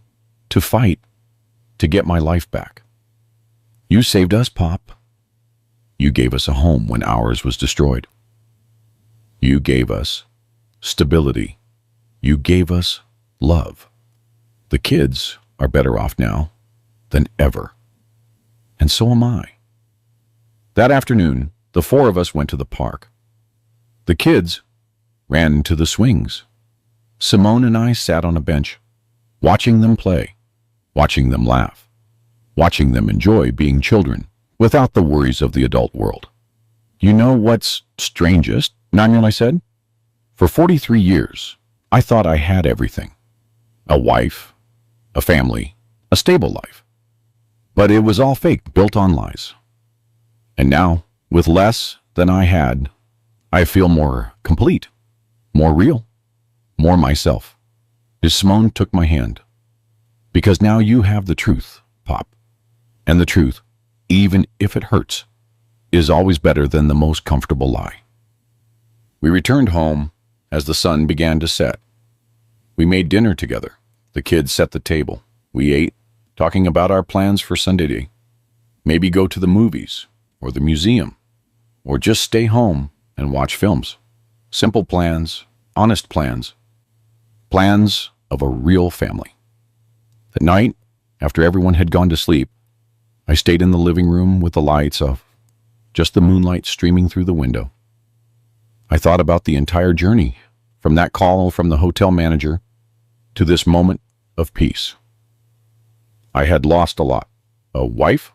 to fight, to get my life back. You saved us, Pop. You gave us a home when ours was destroyed. You gave us stability. You gave us love. The kids are better off now than ever. And so am I. That afternoon, the four of us went to the park. The kids ran to the swings. Simone and I sat on a bench, watching them play, watching them laugh, watching them enjoy being children without the worries of the adult world. You know what's strangest, Daniel, I said? For 43 years, I thought I had everything. A wife, a family, a stable life. But it was all fake, built on lies. And now, with less than I had, I feel more complete, more real, more myself. Simone took my hand. Because now you have the truth, Pop. And the truth, even if it hurts, is always better than the most comfortable lie. We returned home as the sun began to set. We made dinner together. The kids set the table. We ate, talking about our plans for Sunday. Maybe go to the movies or the museum, or just stay home and watch films. Simple plans, honest plans, plans of a real family. At night, after everyone had gone to sleep, I stayed in the living room with the lights off, just the moonlight streaming through the window. I thought about the entire journey, from that call from the hotel manager to this moment of peace. I had lost a lot. A wife,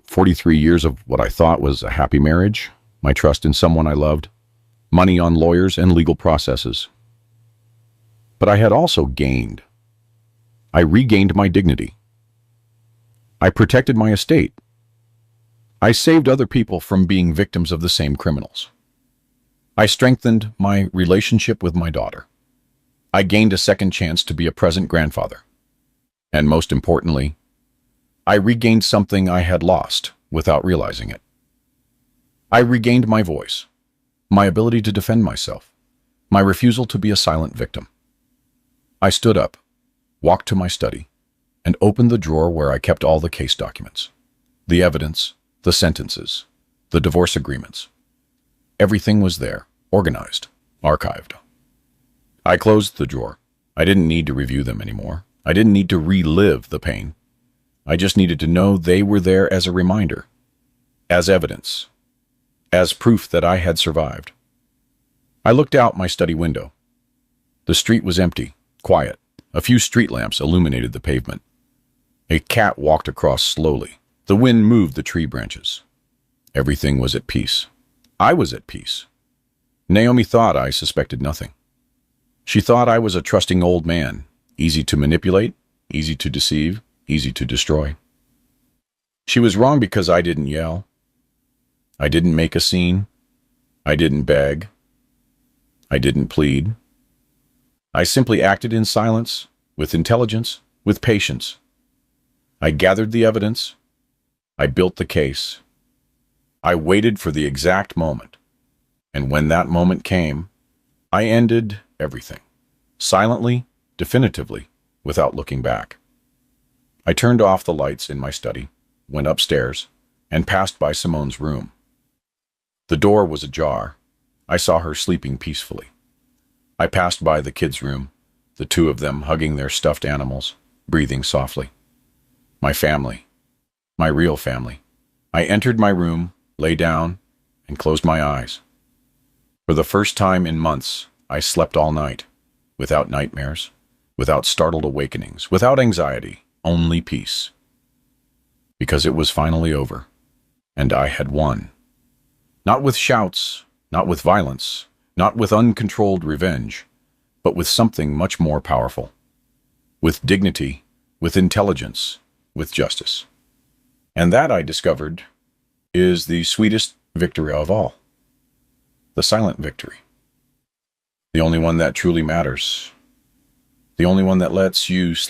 43 years of what I thought was a happy marriage, my trust in someone I loved, money on lawyers and legal processes. But I had also gained. I regained my dignity. I protected my estate. I saved other people from being victims of the same criminals. I strengthened my relationship with my daughter. I gained a second chance to be a present grandfather. And most importantly, I regained something I had lost without realizing it. I regained my voice, my ability to defend myself, my refusal to be a silent victim. I stood up, walked to my study, and opened the drawer where I kept all the case documents, the evidence, the sentences, the divorce agreements. Everything was there, organized, archived. I closed the drawer. I didn't need to review them anymore. I didn't need to relive the pain. I just needed to know they were there as a reminder, as evidence, as proof that I had survived. I looked out my study window. The street was empty, quiet. A few street lamps illuminated the pavement. A cat walked across slowly. The wind moved the tree branches. Everything was at peace. I was at peace. Naomi thought I suspected nothing. She thought I was a trusting old man, easy to manipulate, easy to deceive, easy to destroy. She was wrong because I didn't yell. I didn't make a scene. I didn't beg. I didn't plead. I simply acted in silence, with intelligence, with patience. I gathered the evidence. I built the case. I waited for the exact moment. And when that moment came, I ended everything, silently, definitively, without looking back. I turned off the lights in my study, went upstairs, and passed by Simone's room. The door was ajar. I saw her sleeping peacefully. I passed by the kids' room, the two of them hugging their stuffed animals, breathing softly. My family, my real family. I entered my room, lay down, and closed my eyes. For the first time in months, I slept all night, without nightmares, without startled awakenings, without anxiety, only peace. Because it was finally over, and I had won. Not with shouts, not with violence, not with uncontrolled revenge, but with something much more powerful. With dignity, with intelligence, with justice. And that, I discovered, is the sweetest victory of all. The silent victory. The only one that truly matters. The only one that lets you sleep.